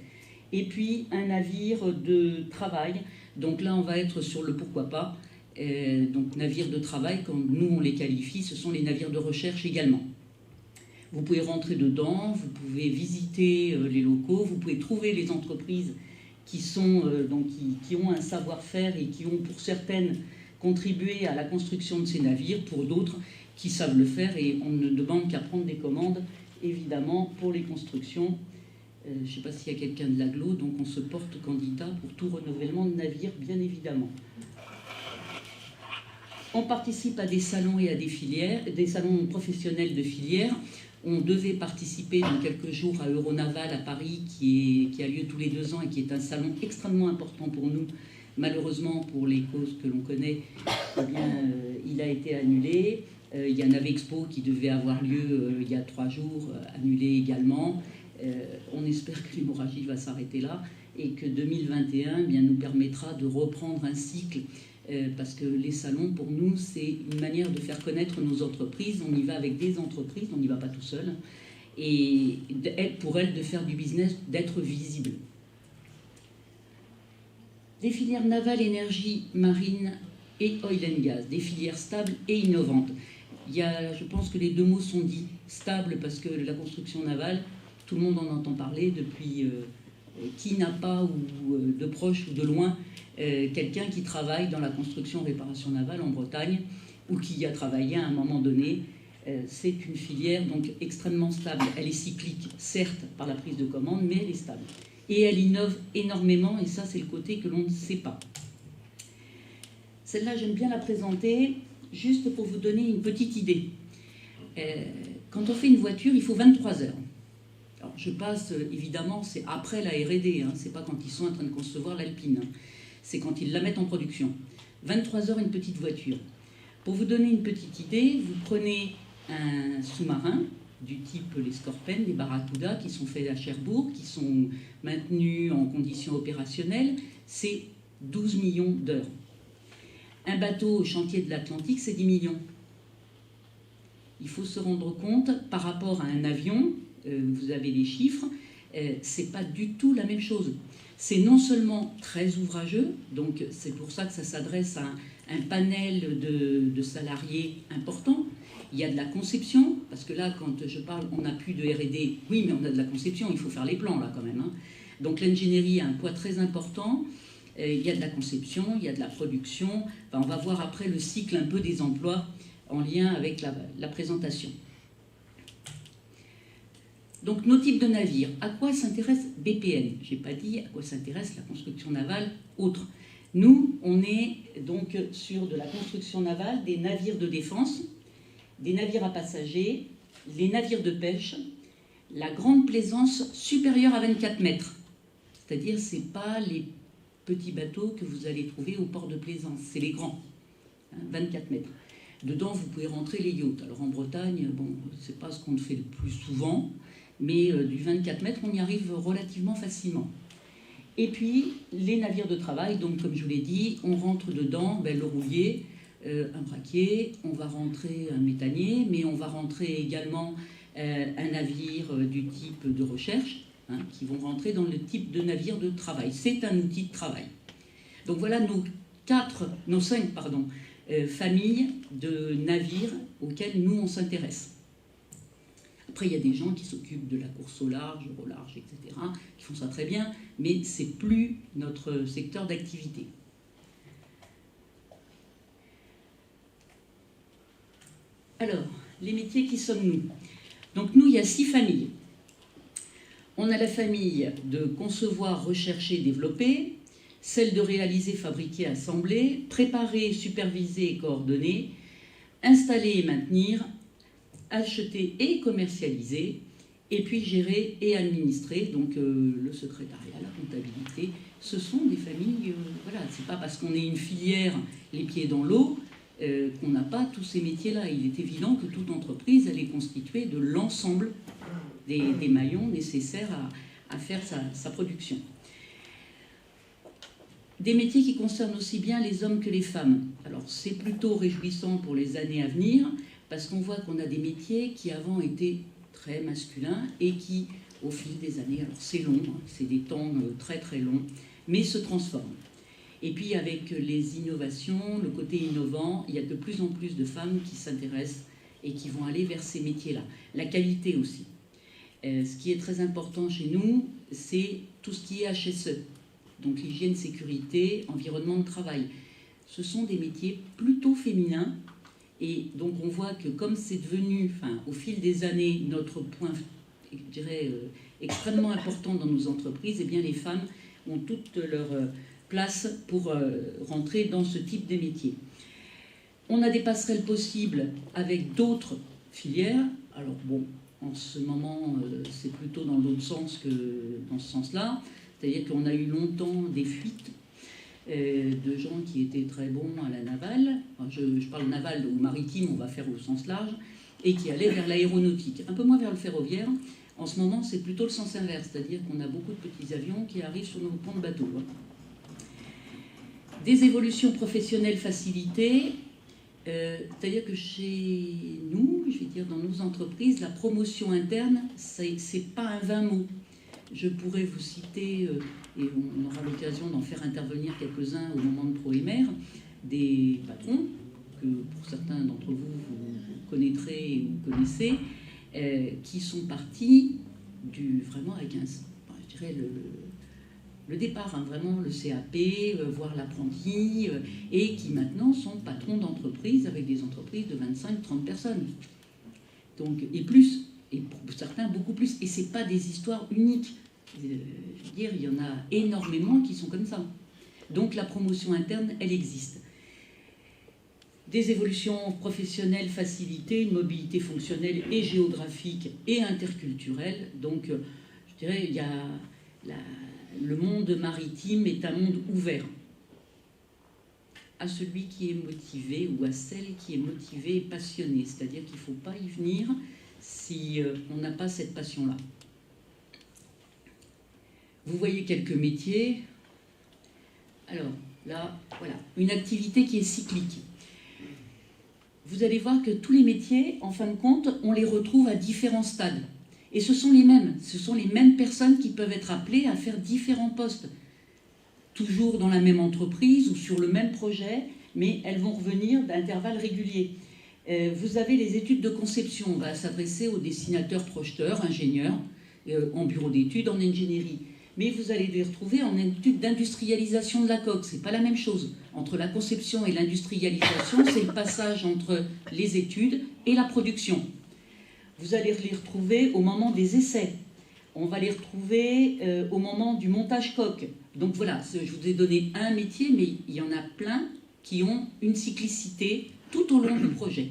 C: Et puis un navire de travail, donc là on va être sur le pourquoi pas, donc navires de travail, comme nous on les qualifie, ce sont les navires de recherche également. Vous pouvez rentrer dedans, vous pouvez visiter les locaux, vous pouvez trouver les entreprises qui ont un savoir-faire et qui ont pour certaines contribué à la construction de ces navires, pour d'autres qui savent le faire, et on ne demande qu'à prendre des commandes, évidemment, pour les constructions. Je ne sais pas s'il y a quelqu'un de l'agglo, donc on se porte candidat pour tout renouvellement de navires, bien évidemment. On participe à des salons et à des filières, des salons professionnels de filières. On devait participer dans quelques jours à Euronaval à Paris, qui a lieu tous les 2 ans et qui est un salon extrêmement important pour nous. Malheureusement, pour les causes que l'on connaît, eh bien, il a été annulé. Il y a Navexpo qui devait avoir lieu il y a 3 jours, annulé également. On espère que l'hémorragie va s'arrêter là et que 2021 eh bien, nous permettra de reprendre un cycle. Parce que les salons, pour nous, c'est une manière de faire connaître nos entreprises. On y va avec des entreprises, on n'y va pas tout seul. Et pour elles, de faire du business, d'être visible. Des filières navales, énergie marine et oil and gas, des filières stables et innovantes. Je pense que les 2 mots sont dits. Stable parce que la construction navale, tout le monde en entend parler depuis qui n'a pas, ou de proche ou de loin, quelqu'un qui travaille dans la construction-réparation navale en Bretagne ou qui y a travaillé à un moment donné. C'est une filière donc extrêmement stable. Elle est cyclique, certes, par la prise de commande, mais elle est stable. Et elle innove énormément, et ça, c'est le côté que l'on ne sait pas. Celle-là, j'aime bien la présenter, juste pour vous donner une petite idée. Quand on fait une voiture, il faut 23 heures. Alors, je passe, évidemment, c'est après la R&D, hein, c'est pas quand ils sont en train de concevoir l'Alpine, hein, c'est quand ils la mettent en production. 23 heures, une petite voiture. Pour vous donner une petite idée, vous prenez un sous-marin du type les Scorpènes, les Barracuda, qui sont faits à Cherbourg, qui sont maintenus en conditions opérationnelles, c'est 12 millions d'heures. Un bateau au chantier de l'Atlantique, c'est 10 millions. Il faut se rendre compte, par rapport à un avion, vous avez les chiffres, c'est pas du tout la même chose. C'est non seulement très ouvrageux, donc c'est pour ça que ça s'adresse à un panel de salariés important. Il y a de la conception, parce que là, quand je parle, on n'a plus de R&D. Oui, mais on a de la conception, il faut faire les plans, là, quand même. Hein. Donc l'ingénierie a un poids très important. Il y a de la conception, il y a de la production. Enfin, on va voir après le cycle un peu des emplois en lien avec la présentation. Donc, nos types de navires. À quoi s'intéresse BPN? Je n'ai pas dit à quoi s'intéresse la construction navale autre. Nous, on est donc sur de la construction navale, des navires de défense, des navires à passagers, les navires de pêche, la grande plaisance supérieure à 24 mètres. C'est-à-dire, ce n'est pas les petits bateaux que vous allez trouver au port de plaisance, c'est les grands, 24 mètres. Dedans, vous pouvez rentrer les yachts. Alors en Bretagne, bon, c'est pas ce qu'on fait le plus souvent, mais du 24 mètres, on y arrive relativement facilement. Et puis, les navires de travail, donc comme je vous l'ai dit, on rentre dedans le roulier, un braquier, on va rentrer un méthanier, mais on va rentrer également un navire du type de recherche, qui vont rentrer dans le type de navire de travail. C'est un outil de travail. Donc voilà nos 5 familles de navires auxquels nous on s'intéresse. Après, il y a des gens qui s'occupent de la course au large, etc., qui font ça très bien, mais c'est plus notre secteur d'activité. Alors, les métiers, qui sommes-nous? Donc nous, il y a 6 familles. On a la famille de concevoir, rechercher, développer, celle de réaliser, fabriquer, assembler, préparer, superviser et coordonner, installer et maintenir, acheter et commercialiser, et puis gérer et administrer, donc le secrétariat, la comptabilité. Ce sont des familles, voilà, c'est pas parce qu'on est une filière les pieds dans l'eau qu'on n'a pas tous ces métiers-là. Il est évident que toute entreprise, elle est constituée de l'ensemble des maillons nécessaires à faire sa production. Des métiers qui concernent aussi bien les hommes que les femmes. Alors c'est plutôt réjouissant pour les années à venir, parce qu'on voit qu'on a des métiers qui avant étaient très masculins et qui, au fil des années, alors c'est long, c'est des temps très très longs, mais se transforment. Et puis avec les innovations, le côté innovant, il y a de plus en plus de femmes qui s'intéressent et qui vont aller vers ces métiers-là. La qualité aussi. Ce qui est très important chez nous, c'est tout ce qui est HSE. Donc l'hygiène, sécurité, environnement de travail. Ce sont des métiers plutôt féminins. Et donc on voit que comme c'est devenu, au fil des années, notre point, je dirais, extrêmement important dans nos entreprises, eh bien les femmes ont toute leur place pour rentrer dans ce type de métier. On a des passerelles possibles avec d'autres filières. Alors bon, en ce moment, c'est plutôt dans l'autre sens que dans ce sens-là. C'est-à-dire qu'on a eu longtemps des fuites de gens qui étaient très bons à la navale, enfin, je parle navale ou maritime, on va faire au sens large, et qui allaient vers l'aéronautique, un peu moins vers le ferroviaire. En ce moment, c'est plutôt le sens inverse, c'est-à-dire qu'on a beaucoup de petits avions qui arrivent sur nos ponts de bateaux. Des évolutions professionnelles facilitées, c'est-à-dire que chez nous, je vais dire dans nos entreprises, la promotion interne, c'est pas un vain mot. Je pourrais vous citer, et on aura l'occasion d'en faire intervenir quelques-uns au moment de ProEmer, des patrons, que pour certains d'entre vous, vous connaîtrez ou connaissez, qui sont partis vraiment avec je dirais le départ, vraiment le CAP, voire l'apprenti, et qui maintenant sont patrons d'entreprises avec des entreprises de 25-30 personnes. Donc, et plus. Et pour certains, beaucoup plus. Et ce n'est pas des histoires uniques. Je veux dire, il y en a énormément qui sont comme ça. Donc la promotion interne, elle existe. Des évolutions professionnelles facilitées, une mobilité fonctionnelle et géographique et interculturelle. Donc, je dirais, il y a le monde maritime est un monde ouvert à celui qui est motivé ou à celle qui est motivée et passionnée. C'est-à-dire qu'il ne faut pas y venir si on n'a pas cette passion-là. Vous voyez quelques métiers. Alors, là, voilà, une activité qui est cyclique. Vous allez voir que tous les métiers, en fin de compte, on les retrouve à différents stades. Et ce sont les mêmes personnes qui peuvent être appelées à faire différents postes. Toujours dans la même entreprise ou sur le même projet, mais elles vont revenir d'intervalles réguliers. Vous avez les études de conception. On va s'adresser aux dessinateurs, projeteurs, ingénieurs, en bureau d'études, en ingénierie. Mais vous allez les retrouver en études d'industrialisation de la coque. Ce n'est pas la même chose. Entre la conception et l'industrialisation, c'est le passage entre les études et la production. Vous allez les retrouver au moment des essais. On va les retrouver au moment du montage coque. Donc voilà, je vous ai donné un métier, mais il y en a plein qui ont une cyclicité tout au long du projet.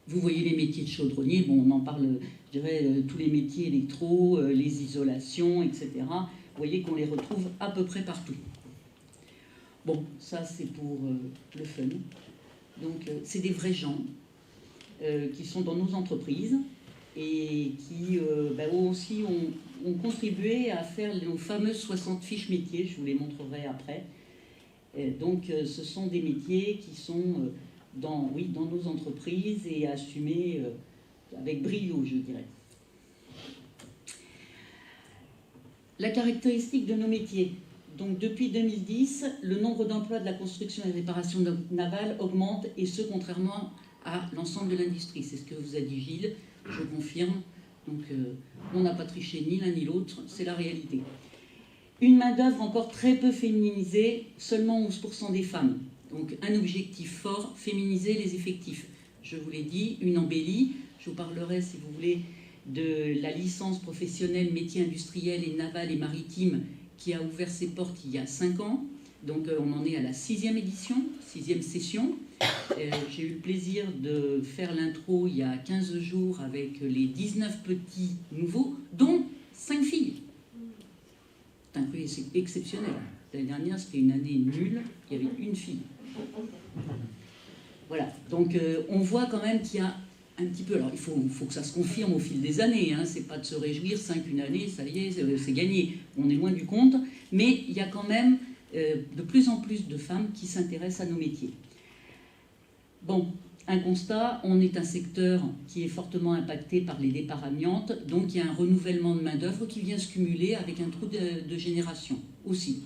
C: Vous voyez les métiers de chaudronnier, bon, on en parle, je dirais, tous les métiers électro, les isolations, etc. Vous voyez qu'on les retrouve à peu près partout. Bon, ça c'est pour le fun. Donc c'est des vrais gens. qui sont dans nos entreprises et qui aussi ont contribué à faire nos fameuses 60 fiches métiers, je vous les montrerai après. Donc ce sont des métiers qui sont dans nos entreprises et assumés avec brio, je dirais. La caractéristique de nos métiers. Donc depuis 2010, le nombre d'emplois de la construction et réparation navale augmente, et ce contrairement à l'ensemble de l'industrie. C'est ce que vous a dit Gilles, je confirme. Donc on n'a pas triché ni l'un ni l'autre, c'est la réalité. Une main-d'œuvre encore très peu féminisée, seulement 11% des femmes. Donc un objectif fort, féminiser les effectifs. Je vous l'ai dit, une embellie. Je vous parlerai, si vous voulez, de la licence professionnelle métiers industriels et navals et maritimes qui a ouvert ses portes il y a 5 ans. Donc on en est à la 6e édition, 6e session. J'ai eu le plaisir de faire l'intro il y a 15 jours avec les 19 petits nouveaux, dont 5 filles. C'est exceptionnel. L'année dernière, c'était une année nulle, il y avait une fille. Voilà, donc on voit quand même qu'il y a un petit peu... Alors il faut que ça se confirme au fil des années, hein. C'est pas de se réjouir, 5 une année, ça y est, c'est gagné. On est loin du compte, mais il y a quand même de plus en plus de femmes qui s'intéressent à nos métiers. Bon, un constat, on est un secteur qui est fortement impacté par les départs amiantes, donc il y a un renouvellement de main-d'œuvre qui vient se cumuler avec un trou de génération aussi.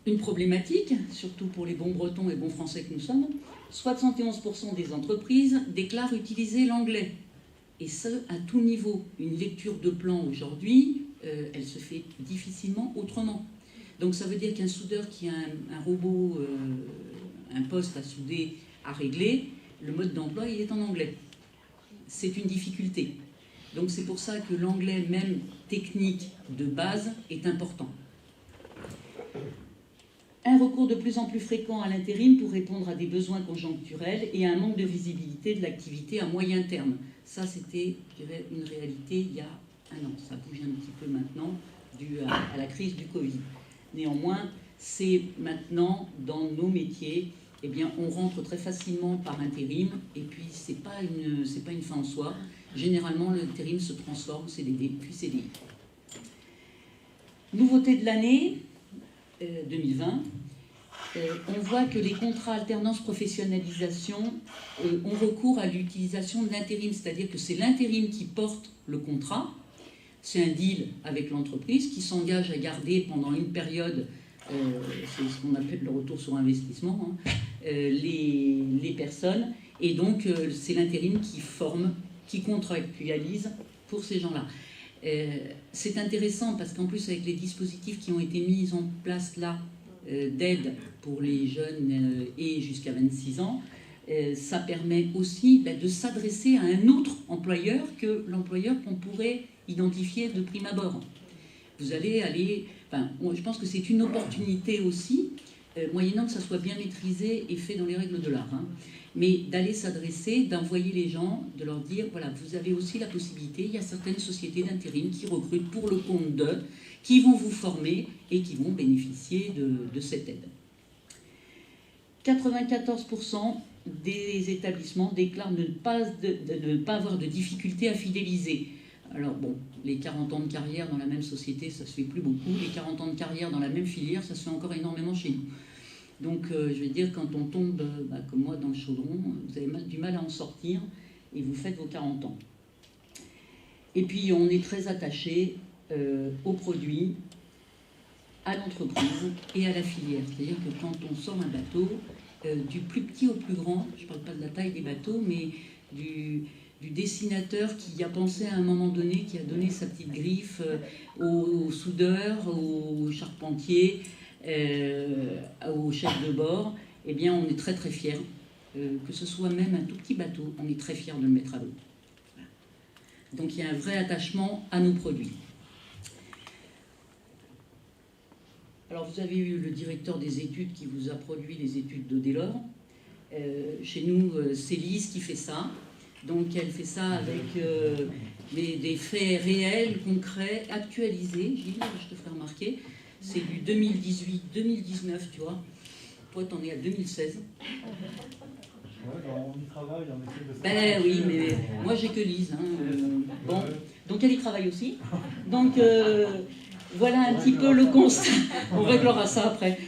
C: Une problématique, surtout pour les bons bretons et bons français que nous sommes, 71% des entreprises déclarent utiliser l'anglais. Et ce, à tout niveau. Une lecture de plan aujourd'hui, elle se fait difficilement autrement. Donc ça veut dire qu'un soudeur qui a un robot, un poste à souder, à régler, le mode d'emploi, il est en anglais. C'est une difficulté. Donc c'est pour ça que l'anglais, même technique de base, est important. Un recours de plus en plus fréquent à l'intérim pour répondre à des besoins conjoncturels et à un manque de visibilité de l'activité à moyen terme. Ça, c'était, je dirais, une réalité il y a 1 an. Ça bouge un petit peu maintenant dû à la crise du Covid. Néanmoins, c'est maintenant, dans nos métiers, eh bien, on rentre très facilement par intérim, et puis c'est pas une fin en soi. Généralement, l'intérim se transforme, CDD, puis CDI. Nouveauté de l'année 2020, on voit que les contrats alternance professionnalisation ont recours à l'utilisation de l'intérim, c'est-à-dire que c'est l'intérim qui porte le contrat. C'est un deal avec l'entreprise qui s'engage à garder pendant une période, c'est ce qu'on appelle le retour sur investissement, hein, les personnes. Et donc, c'est l'intérim qui forme, qui contractualise pour ces gens-là. C'est intéressant parce qu'en plus, avec les dispositifs qui ont été mis en place là, d'aide pour les jeunes et jusqu'à 26 ans, ça permet aussi de s'adresser à un autre employeur que l'employeur qu'on pourrait identifier de prime abord. Vous allez aller... Enfin, je pense que c'est une opportunité aussi, moyennant que ça soit bien maîtrisé et fait dans les règles de l'art, hein, mais d'aller s'adresser, d'envoyer les gens, de leur dire, voilà, vous avez aussi la possibilité, il y a certaines sociétés d'intérim qui recrutent pour le compte d'eux, qui vont vous former et qui vont bénéficier de cette aide. 94% des établissements déclarent ne pas avoir de difficultés à fidéliser. Alors bon, les 40 ans de carrière dans la même société, ça se fait plus beaucoup. Les 40 ans de carrière dans la même filière, ça se fait encore énormément chez nous. Donc je vais dire, quand on tombe, comme moi, dans le chaudron, vous avez du mal à en sortir et vous faites vos 40 ans. Et puis on est très attaché aux produits, à l'entreprise et à la filière. C'est-à-dire que quand on sort un bateau, du plus petit au plus grand, je ne parle pas de la taille des bateaux, mais du dessinateur qui a pensé à un moment donné, qui a donné sa petite griffe au soudeur, au charpentier, au chef de bord, eh bien on est très très fiers. Que ce soit même un tout petit bateau, on est très fiers de le mettre à l'eau. Donc il y a un vrai attachement à nos produits. Alors vous avez eu le directeur des études qui vous a produit les études de Delors. Chez nous, c'est Lise qui fait ça. Donc elle fait ça avec des faits réels, concrets, actualisés. Gilles, je te ferai remarquer. C'est du 2018-2019, tu vois. Toi, t'en es à 2016.
D: Ouais,
B: on y travaille, on essaie de se...
C: Ben oui, mais moi j'ai que Lise. Hein, bon, donc elle y travaille aussi. Donc voilà un petit peu le constat. On réglera ça après.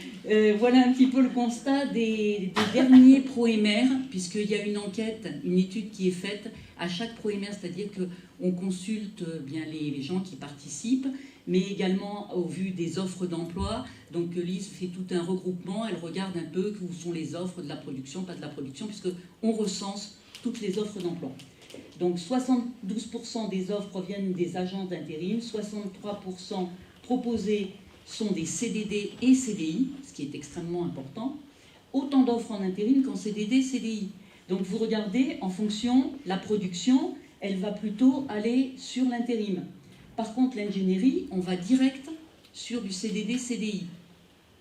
C: Voilà un petit peu le constat des derniers ProEmer, puisqu'il y a une enquête, une étude qui est faite à chaque ProEmer, c'est-à-dire qu'on consulte bien les gens qui participent, mais également au vu des offres d'emploi. Donc Lise fait tout un regroupement, elle regarde un peu où sont les offres de la production, pas de la production, puisqu'on recense toutes les offres d'emploi. Donc 72% des offres proviennent des agences d'intérim, 63% proposés sont des CDD et CDI, ce qui est extrêmement important. Autant d'offres en intérim qu'en CDD, CDI. Donc vous regardez, en fonction, la production, elle va plutôt aller sur l'intérim. Par contre, l'ingénierie, on va direct sur du CDD, CDI.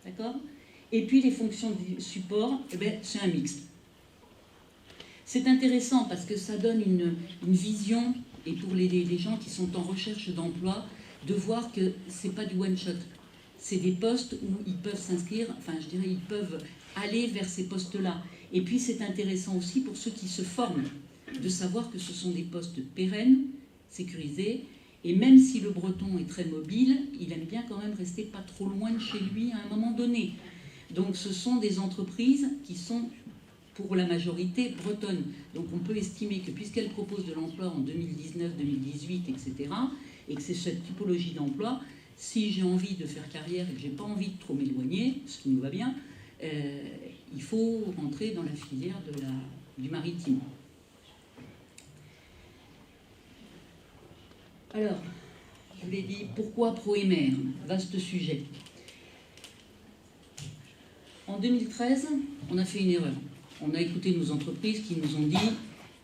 C: D'accord? Et puis les fonctions de support, eh ben, c'est un mixte. C'est intéressant parce que ça donne une vision, et pour les gens qui sont en recherche d'emploi, de voir que ce n'est pas du one-shot. C'est des postes où ils peuvent s'inscrire, enfin je dirais, ils peuvent aller vers ces postes-là. Et puis c'est intéressant aussi pour ceux qui se forment, de savoir que ce sont des postes pérennes, sécurisés, et même si le breton est très mobile, il aime bien quand même rester pas trop loin de chez lui à un moment donné. Donc ce sont des entreprises qui sont, pour la majorité, bretonnes. Donc on peut estimer que puisqu'elles proposent de l'emploi en 2019, 2018, etc., et que c'est cette typologie d'emploi, si j'ai envie de faire carrière et que je n'ai pas envie de trop m'éloigner, ce qui nous va bien, il faut rentrer dans la filière du maritime. Alors, je vous l'ai dit, pourquoi ProEmer? Vaste sujet. En 2013, on a fait une erreur. On a écouté nos entreprises qui nous ont dit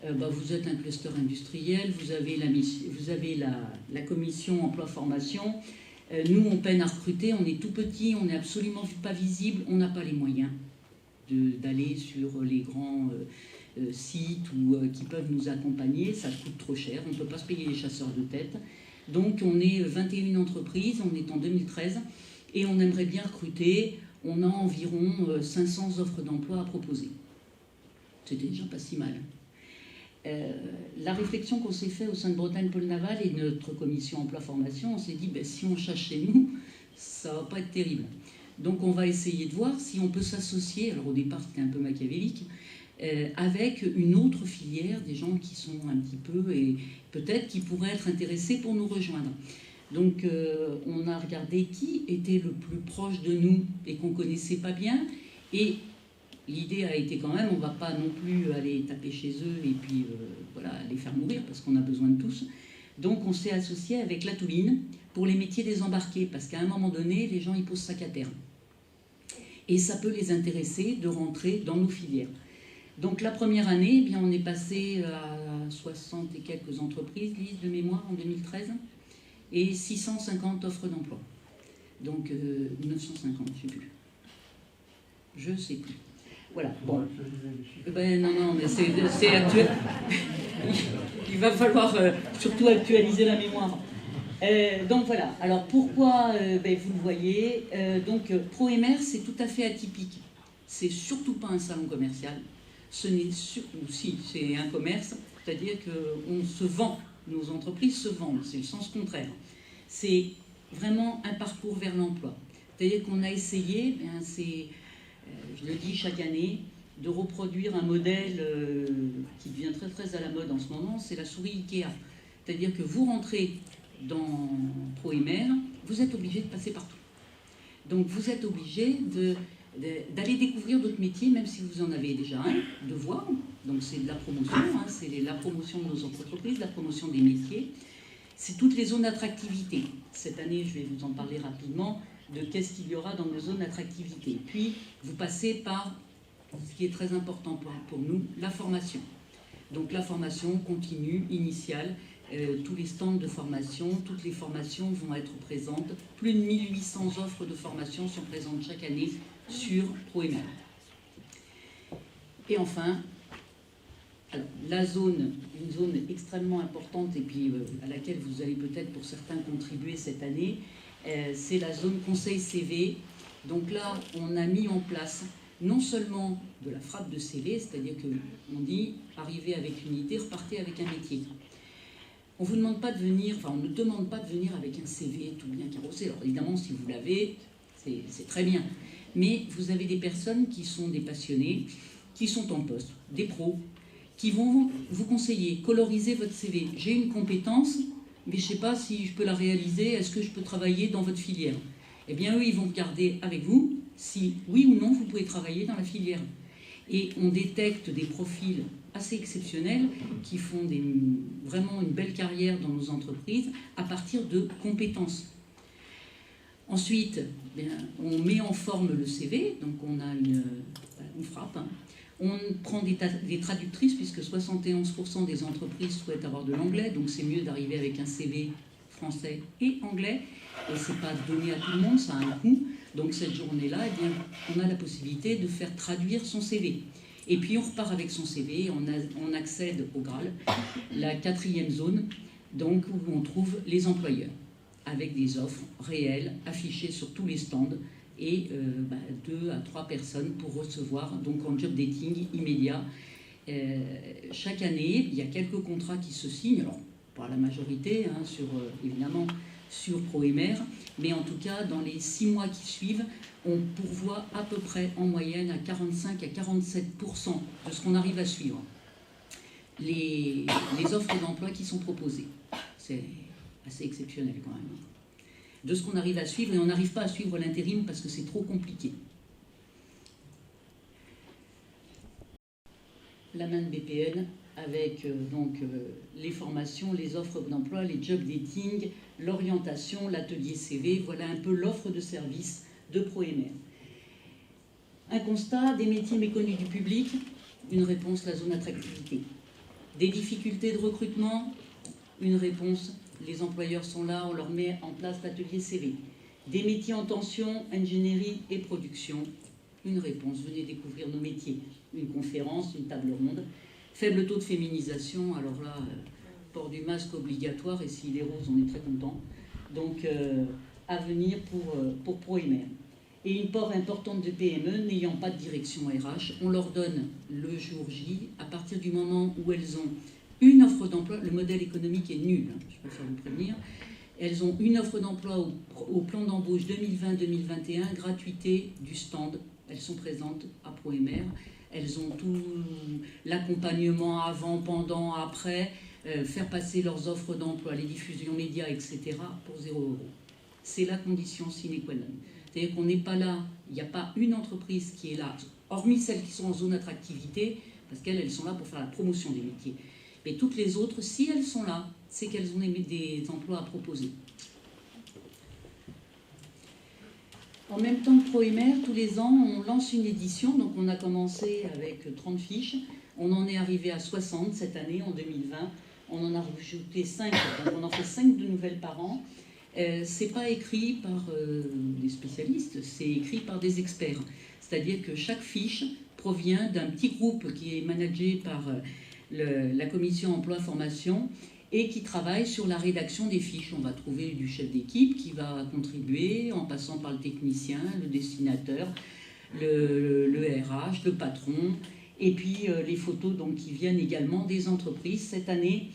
C: vous êtes un cluster industriel, vous avez la commission emploi-formation, nous on peine à recruter, on est tout petit, on n'est absolument pas visible, on n'a pas les moyens d'aller sur les grands sites qui peuvent nous accompagner, ça coûte trop cher, on ne peut pas se payer les chasseurs de tête. Donc on est 21 entreprises, on est en 2013 et on aimerait bien recruter, on a environ 500 offres d'emploi à proposer. C'était déjà pas si mal. La réflexion qu'on s'est faite au sein de Bretagne Pôle Naval et de notre commission emploi-formation, on s'est dit, si on cherche chez nous, ça va pas être terrible. Donc on va essayer de voir si on peut s'associer, alors au départ c'était un peu machiavélique, avec une autre filière, des gens qui sont un petit peu, et peut-être qui pourraient être intéressés pour nous rejoindre. Donc on a regardé qui était le plus proche de nous et qu'on connaissait pas bien, et l'idée a été quand même, on ne va pas non plus aller taper chez eux et puis voilà, les faire mourir parce qu'on a besoin de tous. Donc on s'est associé avec la Touline pour les métiers des embarqués parce qu'à un moment donné, les gens ils posent sac à terre. Et ça peut les intéresser de rentrer dans nos filières. Donc la première année, eh bien, on est passé à 60 et quelques entreprises, Lise de mémoire, en 2013, et 650 offres d'emploi. Donc 950, je ne sais plus. Je ne sais plus. Voilà, bon. Non, mais c'est actuel. Il va falloir surtout actualiser la mémoire. Donc voilà, alors pourquoi, vous le voyez, donc ProEmer, c'est tout à fait atypique. C'est surtout pas un salon commercial. Ce n'est si, c'est un commerce, c'est-à-dire qu'on se vend, nos entreprises se vendent, c'est le sens contraire. C'est vraiment un parcours vers l'emploi. C'est-à-dire qu'on a essayé, je le dis chaque année, de reproduire un modèle qui devient très très à la mode en ce moment, c'est la souris Ikea. C'est-à-dire que vous rentrez dans ProEmer, vous êtes obligé de passer partout. Donc vous êtes obligé d'aller découvrir d'autres métiers, même si vous en avez déjà un, de voir. Donc c'est de la promotion, c'est la promotion de nos entreprises, la promotion des métiers. C'est toutes les zones d'attractivité. Cette année, je vais vous en parler rapidement, de qu'est-ce qu'il y aura dans nos zones d'attractivité. Puis, vous passez par, ce qui est très important pour nous, la formation. Donc la formation continue, initiale, tous les stands de formation, toutes les formations vont être présentes. Plus de 1800 offres de formation sont présentes chaque année sur ProEmer. Et enfin, alors, une zone extrêmement importante et puis à laquelle vous allez peut-être pour certains contribuer cette année, c'est la zone conseil CV. Donc là, on a mis en place non seulement de la frappe de CV, c'est-à-dire qu'on dit arrivez avec une idée, repartez avec un métier. On vous demande pas de venir, enfin on ne demande pas de venir avec un CV tout bien carrossé. Alors évidemment, si vous l'avez, c'est très bien. Mais vous avez des personnes qui sont des passionnés, qui sont en poste, des pros, qui vont vous conseiller, coloriser votre CV. J'ai une compétence, mais je ne sais pas si je peux la réaliser, est-ce que je peux travailler dans votre filière? Eh bien, eux, ils vont regarder avec vous si, oui ou non, vous pouvez travailler dans la filière. Et on détecte des profils assez exceptionnels qui font vraiment une belle carrière dans nos entreprises à partir de compétences. Ensuite, on met en forme le CV, donc on frappe. Hein. On prend des traductrices, puisque 71% des entreprises souhaitent avoir de l'anglais, donc c'est mieux d'arriver avec un CV français et anglais. Et ce n'est pas donné à tout le monde, ça a un coût. Donc cette journée-là, eh bien, on a la possibilité de faire traduire son CV. Et puis on repart avec son CV, on accède au Graal, la 4e zone, donc où on trouve les employeurs, avec des offres réelles affichées sur tous les stands et 2 à 3 personnes pour recevoir, donc en job dating immédiat. Chaque année, il y a quelques contrats qui se signent, alors pas la majorité, hein, évidemment sur ProEmer, mais en tout cas, dans les 6 mois qui suivent, on pourvoit à peu près en moyenne à 45 à 47% de ce qu'on arrive à suivre. Les offres d'emploi qui sont proposées. C'est assez exceptionnel quand même. De ce qu'on arrive à suivre, et on n'arrive pas à suivre l'intérim parce que c'est trop compliqué. La main de BPL avec les formations, les offres d'emploi, les job dating, l'orientation, l'atelier CV, voilà un peu l'offre de service de ProEmer. Un constat, des métiers méconnus du public, une réponse, la zone attractivité. Des difficultés de recrutement, une réponse, les employeurs sont là, on leur met en place l'atelier CV. Des métiers en tension, ingénierie et production, une réponse, venez découvrir nos métiers. Une conférence, une table ronde. Faible taux de féminisation, alors là, port du masque obligatoire, et s'il est rose, on est très content. Donc, à venir pour ProEmer. Et une part importante de PME n'ayant pas de direction RH, on leur donne le jour J, à partir du moment où elles ont une offre d'emploi, le modèle économique est nul, hein, je préfère vous prévenir, elles ont une offre d'emploi au plan d'embauche 2020-2021, gratuité du stand, elles sont présentes à ProEmer, elles ont tout l'accompagnement avant, pendant, après, faire passer leurs offres d'emploi, les diffusions médias, etc. pour 0 €. C'est la condition sine qua non. C'est-à-dire qu'on n'est pas là, il n'y a pas une entreprise qui est là, hormis celles qui sont en zone attractivité, parce qu'elles sont là pour faire la promotion des métiers. Mais toutes les autres, si elles sont là, c'est qu'elles ont des emplois à proposer. En même temps que ProEmer, tous les ans, on lance une édition. Donc on a commencé avec 30 fiches. On en est arrivé à 60 cette année, en 2020. On en a rajouté 5, donc on en fait 5 de nouvelles par an. C'est pas écrit par des spécialistes, c'est écrit par des experts. C'est-à-dire que chaque fiche provient d'un petit groupe qui est managé par la commission emploi-formation et qui travaille sur la rédaction des fiches. On va trouver du chef d'équipe qui va contribuer en passant par le technicien, le destinateur, le RH, le patron, et puis les photos donc, qui viennent également des entreprises. Cette année,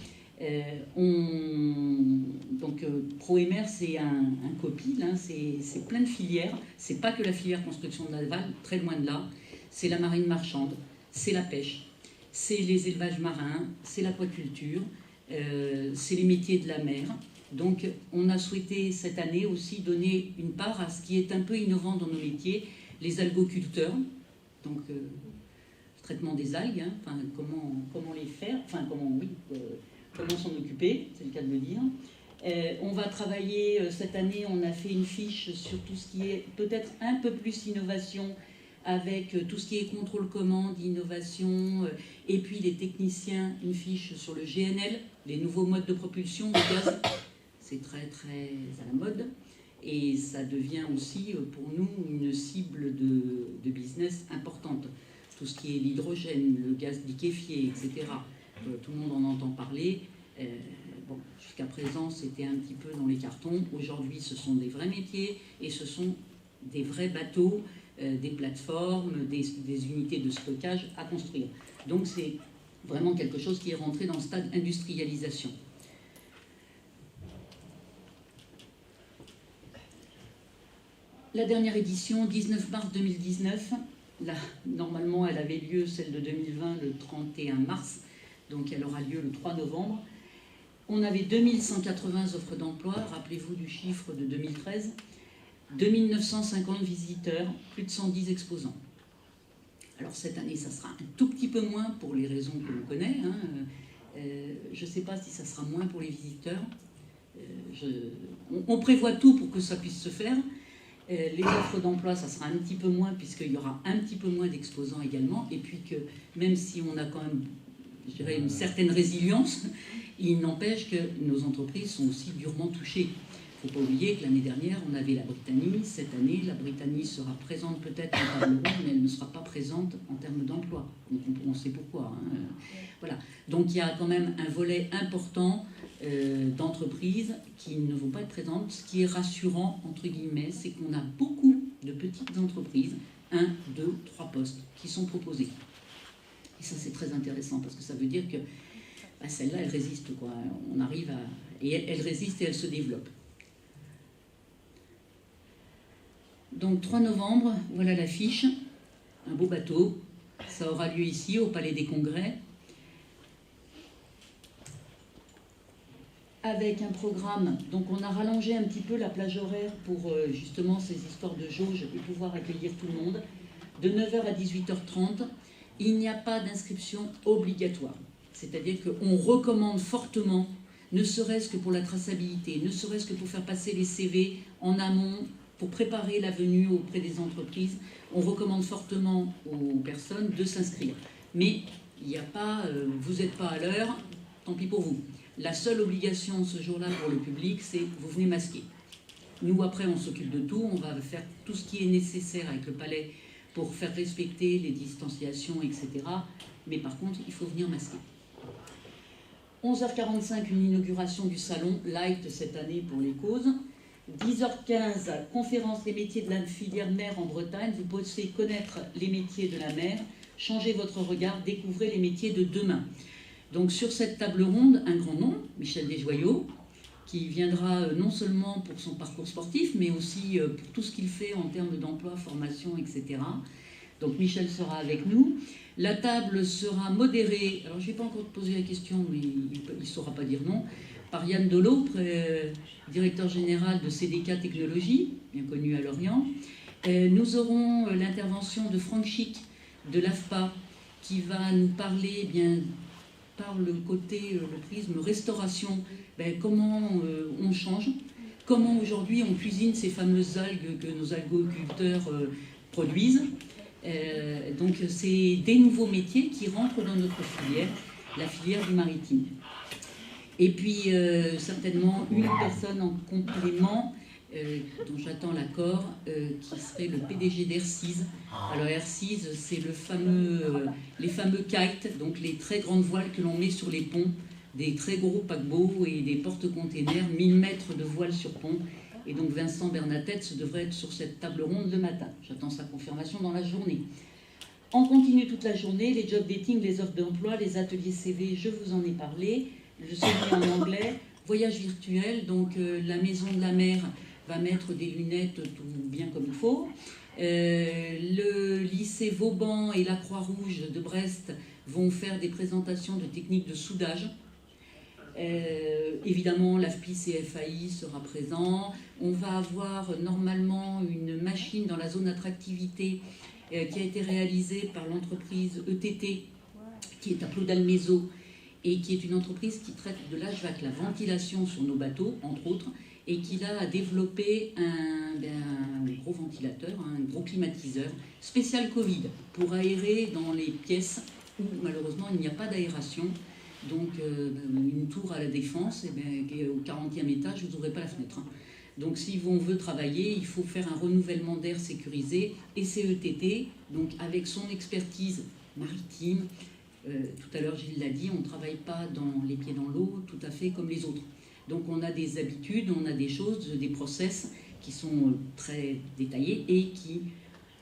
C: ProEmer, c'est un copil, hein, c'est plein de filières. C'est pas que la filière construction navale, très loin de là. C'est la marine marchande, c'est la pêche, c'est les élevages marins, c'est l'aquaculture, c'est les métiers de la mer. Donc on a souhaité cette année aussi donner une part à ce qui est un peu innovant dans nos métiers, les algoculteurs, donc traitement des algues, hein, enfin, comment les faire, enfin comment s'en occuper, c'est le cas de le dire. On va travailler, cette année, on a fait une fiche sur tout ce qui est peut-être un peu plus innovation, avec tout ce qui est contrôle commande, innovation, et puis les techniciens, une fiche sur le GNL, les nouveaux modes de propulsion, le gaz, c'est très très à la mode, et ça devient aussi pour nous une cible de business importante. Tout ce qui est l'hydrogène, le gaz liquéfié, etc. Tout le monde en entend parler. Bon, jusqu'à présent, c'était un petit peu dans les cartons. Aujourd'hui, ce sont des vrais métiers et ce sont des vrais bateaux des plateformes, des unités de stockage à construire. Donc c'est vraiment quelque chose qui est rentré dans le stade industrialisation. La dernière édition, 19 mars 2019, là, normalement elle avait lieu, celle de 2020, le 31 mars, donc elle aura lieu le 3 novembre. On avait 2180 offres d'emploi, rappelez-vous du chiffre de 2013, 2950 visiteurs, plus de 110 exposants. Alors cette année, ça sera un tout petit peu moins pour les raisons que l'on connaît. Je ne sais pas si ça sera moins pour les visiteurs. On prévoit tout pour que ça puisse se faire. Les offres d'emploi, ça sera un petit peu moins puisqu'il y aura un petit peu moins d'exposants également. Et puis que même si on a quand même, je dirais, une certaine résilience, il n'empêche que nos entreprises sont aussi durement touchées. Il ne faut pas oublier que l'année dernière, on avait la Britannie. Cette année, la Britannie sera présente peut-être en table ronde, mais elle ne sera pas présente en termes d'emploi. Donc on sait pourquoi. Voilà. Donc il y a quand même un volet important d'entreprises qui ne vont pas être présentes. Ce qui est rassurant, entre guillemets, c'est qu'on a beaucoup de petites entreprises, 1, 2, 3 postes, qui sont proposés. Et ça, c'est très intéressant parce que ça veut dire que celle-là, elle résiste, quoi. On arrive à... Et elle résiste et elle se développe. Donc 3 novembre, voilà l'affiche, un beau bateau, ça aura lieu ici au Palais des Congrès, avec un programme, donc on a rallongé un petit peu la plage horaire pour justement ces histoires de jauge et pouvoir accueillir tout le monde, de 9h à 18h30, il n'y a pas d'inscription obligatoire, c'est-à-dire qu'on recommande fortement, ne serait-ce que pour la traçabilité, ne serait-ce que pour faire passer les CV en amont, pour préparer la venue auprès des entreprises, on recommande fortement aux personnes de s'inscrire. Mais il n'y a pas, vous n'êtes pas à l'heure, tant pis pour vous. La seule obligation ce jour-là pour le public, c'est vous venez masquer. Nous, après, on s'occupe de tout, on va faire tout ce qui est nécessaire avec le palais pour faire respecter les distanciations, etc. Mais par contre, il faut venir masquer. 11h45, une inauguration du salon, light cette année pour les causes. 10h15, conférence des métiers de la filière mer en Bretagne. Vous pouvez connaître les métiers de la mer, changer votre regard, découvrez les métiers de demain. Donc sur cette table ronde, un grand nom, Michel Desjoyaux, qui viendra non seulement pour son parcours sportif, mais aussi pour tout ce qu'il fait en termes d'emploi, formation, etc. Donc Michel sera avec nous. La table sera modérée, alors je ne vais pas encore te poser la question, mais il ne saura pas dire non, par Yann Dolot, directeur général de CDK Technologies, bien connu à Lorient. Nous aurons l'intervention de Franck Chic de l'AFPA, qui va nous parler par le côté, le prisme restauration, comment on change, comment aujourd'hui on cuisine ces fameuses algues que nos algoculteurs produisent. Donc c'est des nouveaux métiers qui rentrent dans notre filière, la filière du maritime. Et puis, certainement, une personne en complément, dont j'attends l'accord, qui serait le PDG d'Airseas. Alors, Airseas, c'est les fameux kites, donc les très grandes voiles que l'on met sur les ponts, des très gros paquebots et des porte-containers, 1000 mètres de voile sur pont. Et donc, Vincent Bernatette devrait être sur cette table ronde le matin. J'attends sa confirmation dans la journée. On continue toute la journée, les job dating, les offres d'emploi, les ateliers CV, je vous en ai parlé. Le celui en anglais, voyage virtuel, donc la Maison de la Mer va mettre des lunettes tout bien comme il faut. Le lycée Vauban et la Croix-Rouge de Brest vont faire des présentations de techniques de soudage. Évidemment, l'AFPIS et FAI sera présent. On va avoir normalement une machine dans la zone attractivité qui a été réalisée par l'entreprise ETT, qui est à Plodalmézeau, et qui est une entreprise qui traite de l'HVAC, la ventilation sur nos bateaux, entre autres, et qui a développé un gros ventilateur, un gros climatiseur spécial Covid, pour aérer dans les pièces où malheureusement il n'y a pas d'aération. Donc une tour à la Défense, au 40e étage, vous n'aurez pas la fenêtre. Donc si on veut travailler, il faut faire un renouvellement d'air sécurisé, et CETT, donc avec son expertise maritime, tout à l'heure Gilles l'a dit, on ne travaille pas dans les pieds dans l'eau tout à fait comme les autres. Donc on a des habitudes, on a des choses, des process qui sont très détaillés et qui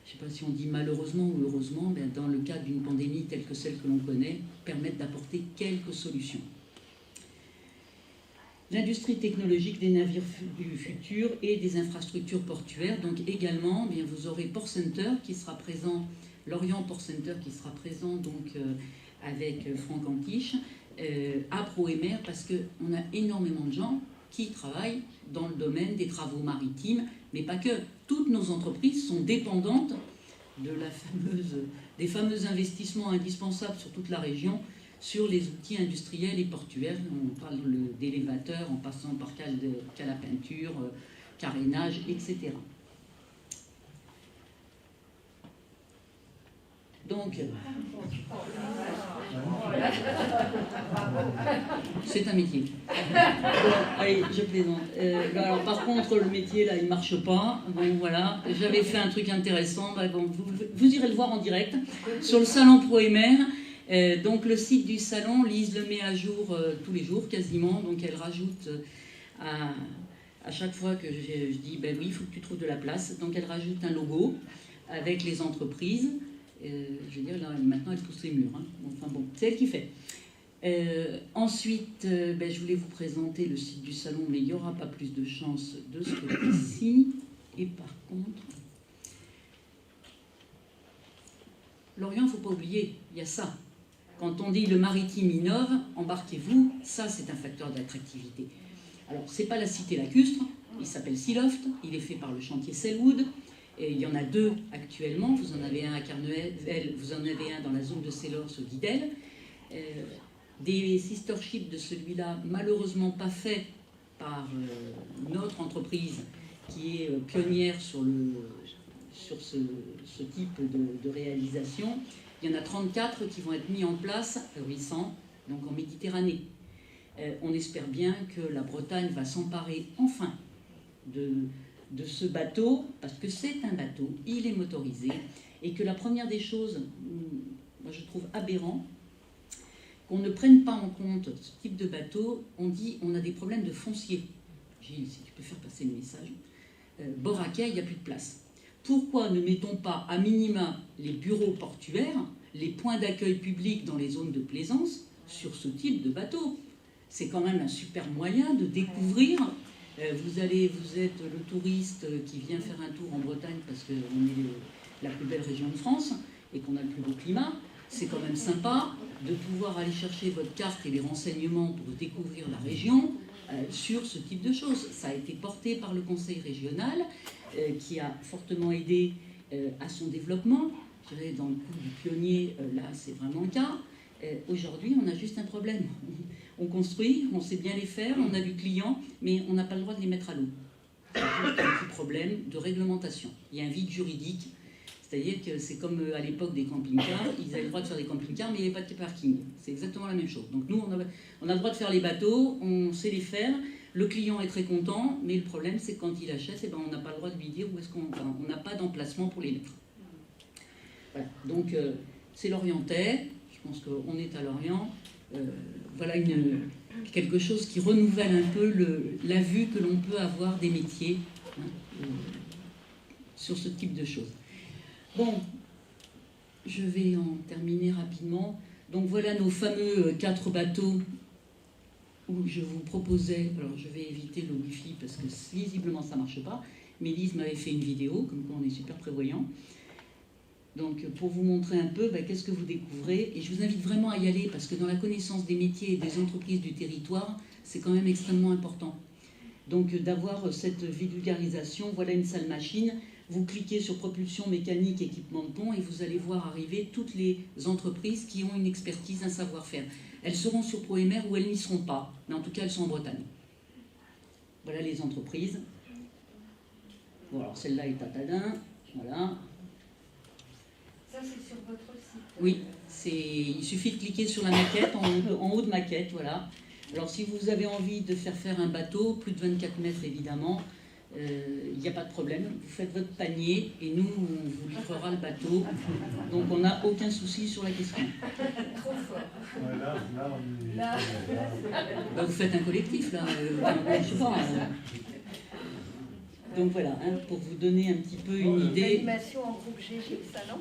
C: je ne sais pas si on dit malheureusement ou heureusement, mais dans le cadre d'une pandémie telle que celle que l'on connaît, permettent d'apporter quelques solutions. L'industrie technologique des navires du futur et des infrastructures portuaires. Donc également, bien, vous aurez Port Center qui sera présent, Lorient Port Center qui sera présent donc, avec Franck Antiche, à Proémer, parce qu'on a énormément de gens qui travaillent dans le domaine des travaux maritimes, mais pas que. Toutes nos entreprises sont dépendantes de des fameux investissements indispensables sur toute la région, sur les outils industriels et portuaires. On parle d'élévateurs en passant par cale à peinture, carénage, etc. Donc, c'est un métier. Bon, allez, je plaisante. Alors, par contre, le métier, là, il ne marche pas. Bon, voilà. J'avais fait un truc intéressant. Bah, bon, vous irez le voir en direct sur le salon Proémer. Donc, le site du salon, Lise le met à jour tous les jours, quasiment. Donc, elle rajoute à chaque fois que je dis, ben oui, il faut que tu trouves de la place. Donc, elle rajoute un logo avec les entreprises. Je veux dire, là, maintenant, elle pousse les murs. Hein. Enfin bon, c'est elle qui fait. Ensuite, je voulais vous présenter le site du salon, mais il n'y aura pas plus de chance de ce côté-ci. Et par contre, Lorient, il ne faut pas oublier, il y a ça. Quand on dit le maritime innove, embarquez-vous, ça, c'est un facteur d'attractivité. Alors, ce n'est pas la cité lacustre, il s'appelle Sealoft, il est fait par le chantier Selwood. Et il y en a deux actuellement, vous en avez un à Carnevel, vous en avez un dans la zone de Célors au Guidel. Des sister ships de celui-là, malheureusement pas fait par notre entreprise qui est pionnière sur ce type de réalisation. Il y en a 34 qui vont être mis en place, 800, donc en Méditerranée. On espère bien que la Bretagne va s'emparer enfin de ce bateau, parce que c'est un bateau, il est motorisé, et que la première des choses, moi je trouve aberrant, qu'on ne prenne pas en compte ce type de bateau. On dit on a des problèmes de foncier. Gilles, si tu peux faire passer le message. Boracay, il n'y a plus de place. Pourquoi ne mettons pas à minima les bureaux portuaires, les points d'accueil publics dans les zones de plaisance sur ce type de bateau? C'est quand même un super moyen de découvrir. Vous êtes le touriste qui vient faire un tour en Bretagne parce qu'on est la plus belle région de France et qu'on a le plus beau climat. C'est quand même sympa de pouvoir aller chercher votre carte et les renseignements pour découvrir la région sur ce type de choses. Ça a été porté par le conseil régional qui a fortement aidé à son développement. Je dirais dans le coup du pionnier, là c'est vraiment le cas. Aujourd'hui, on a juste un problème. On construit, on sait bien les faire, on a du client, mais on n'a pas le droit de les mettre à l'eau. C'est juste un petit problème de réglementation. Il y a un vide juridique, c'est-à-dire que c'est comme à l'époque des camping-cars, ils avaient le droit de faire des camping-cars, mais il n'y avait pas de parking. C'est exactement la même chose. Donc nous, on a le droit de faire les bateaux, on sait les faire, le client est très content, mais le problème, c'est que quand il achète, on n'a pas le droit de lui dire où est-ce on n'a pas d'emplacement pour les mettre. Voilà. Donc c'est l'Orientais, je pense qu'on est à Lorient. Voilà quelque chose qui renouvelle un peu la vue que l'on peut avoir des métiers sur ce type de choses. Bon, je vais en terminer rapidement. Donc voilà nos fameux 4 bateaux où je vous proposais, alors je vais éviter le Wi-Fi parce que visiblement ça ne marche pas, mais Lise m'avait fait une vidéo, comme quoi on est super prévoyant. Donc, pour vous montrer un peu qu'est-ce que vous découvrez. Et je vous invite vraiment à y aller parce que dans la connaissance des métiers et des entreprises du territoire, c'est quand même extrêmement important. Donc, d'avoir cette vulgarisation. Voilà une salle machine. Vous cliquez sur propulsion mécanique, équipement de pont et vous allez voir arriver toutes les entreprises qui ont une expertise, un savoir-faire. Elles seront sur Proémer ou elles n'y seront pas. Mais en tout cas, elles sont en Bretagne. Voilà les entreprises. Bon, alors celle-là est à Tadin. Voilà.
A: Ça, c'est sur votre site.
C: Oui, il suffit de cliquer sur la maquette, en haut de maquette, voilà. Alors, si vous avez envie de faire un bateau, plus de 24 mètres, évidemment, il n'y a pas de problème. Vous faites votre panier et nous, on vous livrera le bateau. Donc, on n'a aucun souci sur la question.
A: Trop fort.
B: Là,
C: Vous faites un collectif, là. Je sais pas. Donc voilà, hein, pour vous donner un petit peu une idée.
A: L'animation en groupe GG au salon.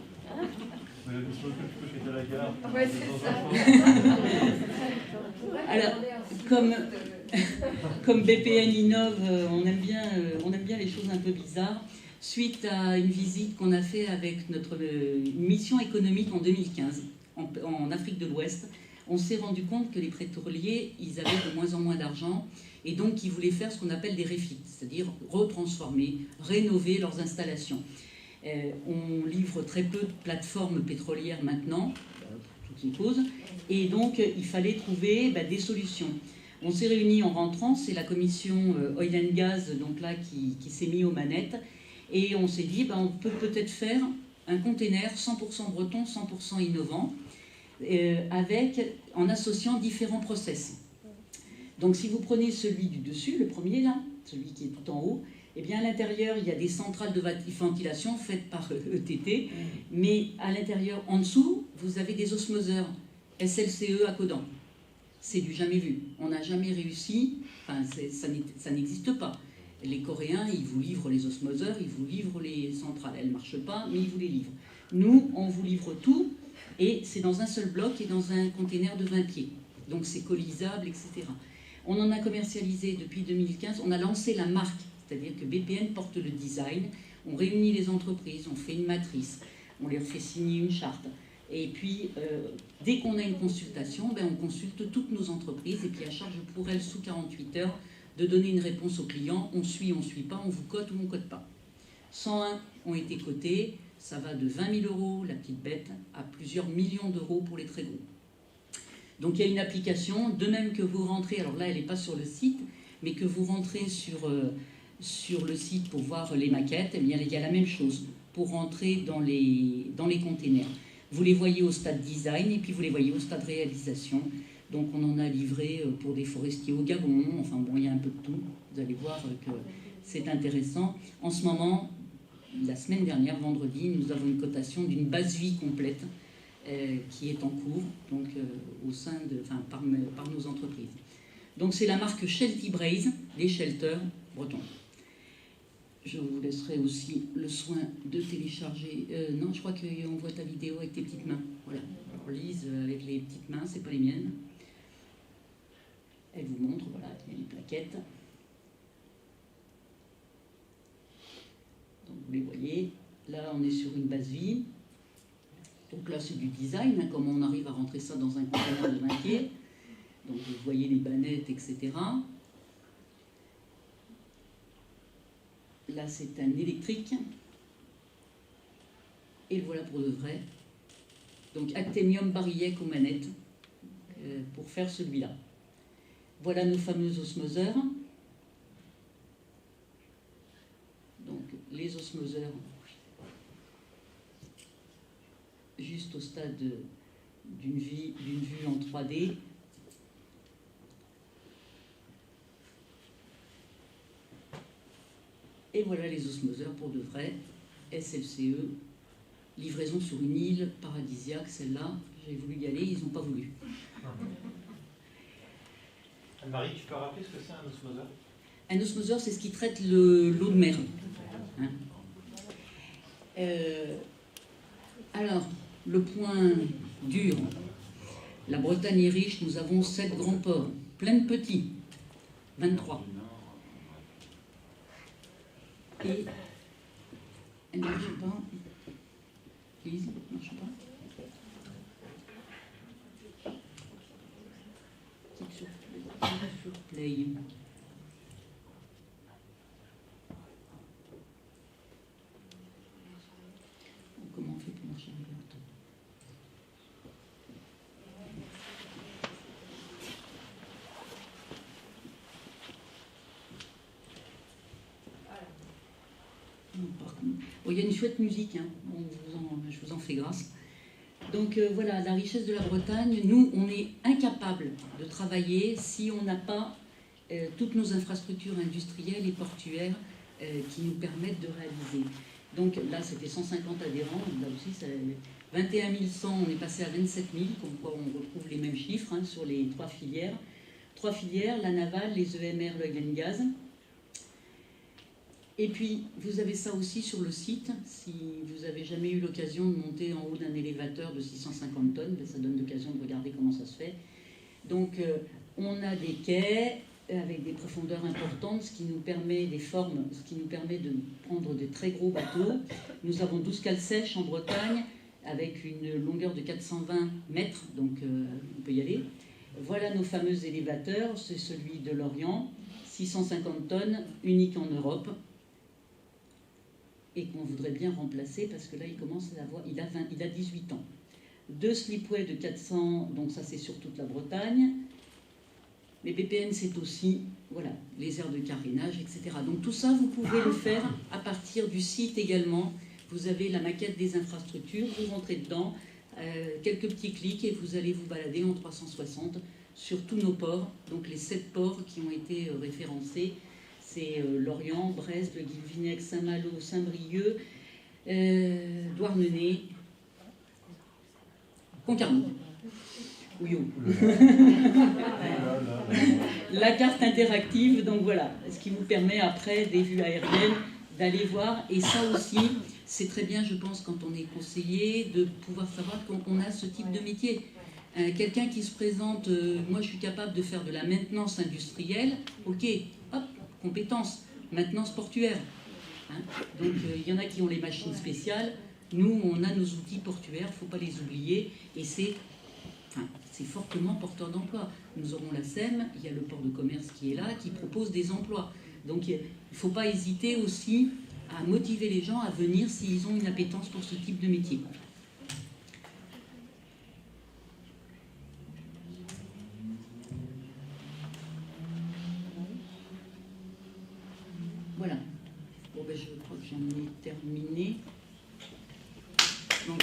D: De la gare.
A: Ouais, c'est ça.
C: Alors, comme BPN innove, on aime bien les choses un peu bizarres. Suite à une visite qu'on a fait avec notre mission économique en 2015 en Afrique de l'Ouest, on s'est rendu compte que les pétroliers, ils avaient de moins en moins d'argent et donc ils voulaient faire ce qu'on appelle des refits, c'est-à-dire retransformer, rénover leurs installations. On livre très peu de plateformes pétrolières maintenant, pour toutes les causes, et donc il fallait trouver des solutions. On s'est réunis en rentrant, c'est la commission Oil and Gas donc là, qui s'est mis aux manettes, et on s'est dit on peut peut-être faire un container 100% breton, 100% innovant, en associant différents process. Donc si vous prenez celui du dessus, le premier là, celui qui est tout en haut, eh bien à l'intérieur il y a des centrales de ventilation faites par ETT, mais à l'intérieur, en dessous, vous avez des osmoseurs SLCE à Codan. C'est du jamais vu. On n'a jamais réussi, ça n'existe pas. Les Coréens, ils vous livrent les osmoseurs, ils vous livrent les centrales. Elles ne marchent pas, mais ils vous les livrent. Nous, on vous livre tout, et c'est dans un seul bloc et dans un container de 20 pieds. Donc c'est colisable, etc. On en a commercialisé depuis 2015. On a lancé la marque, c'est-à-dire que BPN porte le design. On réunit les entreprises, on fait une matrice, on leur fait signer une charte. Et puis, dès qu'on a une consultation, on consulte toutes nos entreprises et puis à charge pour elles, sous 48 heures, de donner une réponse au client. On suit pas, on vous cote ou on ne cote pas. 101 ont été cotés, ça va de 20 000 euros, la petite bête, à plusieurs millions d'euros pour les très gros. Donc il y a une application, de même que vous rentrez, alors là elle n'est pas sur le site, mais que vous rentrez sur le site pour voir les maquettes, eh bien, il y a la même chose pour rentrer dans les containers. Vous les voyez au stade design et puis vous les voyez au stade réalisation. Donc on en a livré pour des forestiers au Gabon, enfin bon, il y a un peu de tout. Vous allez voir que c'est intéressant. En ce moment, la semaine dernière, vendredi, nous avons une cotation d'une base vie complète qui est en cours, donc au sein par nos entreprises. Donc c'est la marque Shelty Braze, des shelters bretons. Je vous laisserai aussi le soin de télécharger. Non, je crois qu'on voit ta vidéo avec tes petites mains. Voilà. Alors Lise, avec les petites mains, c'est pas les miennes. Elle vous montre, voilà, il y a une plaquette. Donc vous les voyez. Là, on est sur une base vie. Donc là, c'est du design, hein, comment on arrive à rentrer ça dans un conteneur de 20 pieds. Donc vous voyez les bannettes, etc. Là, c'est un électrique. Et le voilà pour de vrai. Donc, Actinium Barillec aux manettes pour faire celui-là. Voilà nos fameux osmoseurs. Donc, les osmoseurs, juste au stade d'une vue en 3D. Et voilà les osmoseurs pour de vrai, SLCE, livraison sur une île paradisiaque, celle-là, j'ai voulu y aller, ils n'ont pas voulu.
D: Anne-Marie, tu peux rappeler ce que c'est un osmoseur?
C: Un osmoseur, c'est ce qui traite l'eau de mer. Hein. Alors, le point dur, la Bretagne est riche, nous avons 7 grands ports, plein de petits, 23. Et elle ne marche pas. Lise, elle ne marche pas. Clique sur play. Comment on fait pour marcher avec un temps? Il y a une chouette musique, hein. Je vous en fais grâce. Donc voilà, la richesse de la Bretagne, nous, on est incapables de travailler si on n'a pas toutes nos infrastructures industrielles et portuaires qui nous permettent de réaliser. Donc là, c'était 150 adhérents, là aussi, 21 100, on est passé à 27 000, comme quoi on retrouve les mêmes chiffres hein, sur les 3 filières. 3 filières, la navale, les EMR, l'oil and gas. Et puis, vous avez ça aussi sur le site. Si vous avez jamais eu l'occasion de monter en haut d'un élévateur de 650 tonnes, ben ça donne l'occasion de regarder comment ça se fait. Donc, on a des quais avec des profondeurs importantes, ce qui nous permet des formes, ce qui nous permet de prendre des très gros bateaux. Nous avons 12 cales sèches en Bretagne, avec une longueur de 420 mètres, donc on peut y aller. Voilà nos fameux élévateurs, c'est celui de Lorient, 650 tonnes, unique en Europe, et qu'on voudrait bien remplacer parce que là il commence à avoir, il a 18 ans. 2 slipways de 400, donc ça c'est sur toute la Bretagne. Mais BPN c'est aussi, voilà, les aires de carénage, etc. Donc tout ça vous pouvez le faire à partir du site également. Vous avez la maquette des infrastructures, vous rentrez dedans, quelques petits clics et vous allez vous balader en 360 sur tous nos ports. Donc les 7 ports qui ont été référencés, c'est Lorient, Brest, Le Guilvinec, Saint-Malo, Saint-Brieuc, Douarnenez, Concarneau. Oui, la carte interactive, donc voilà, ce qui vous permet après des vues aériennes d'aller voir. Et ça aussi, c'est très bien, je pense, quand on est conseiller, de pouvoir savoir qu'on a ce type de métier. Quelqu'un qui se présente, moi je suis capable de faire de la maintenance industrielle, ok, hop, compétence, maintenance portuaire. Hein, donc il y en a qui ont les machines spéciales, nous on a nos outils portuaires, il ne faut pas les oublier, et c'est fortement porteur d'emploi. Nous aurons la SEM, il y a le port de commerce qui est là, qui propose des emplois. Donc il ne faut pas hésiter aussi à motiver les gens à venir s'ils ont une appétence pour ce type de métier. Voilà. Bon, ben, je crois que j'en ai terminé. Donc,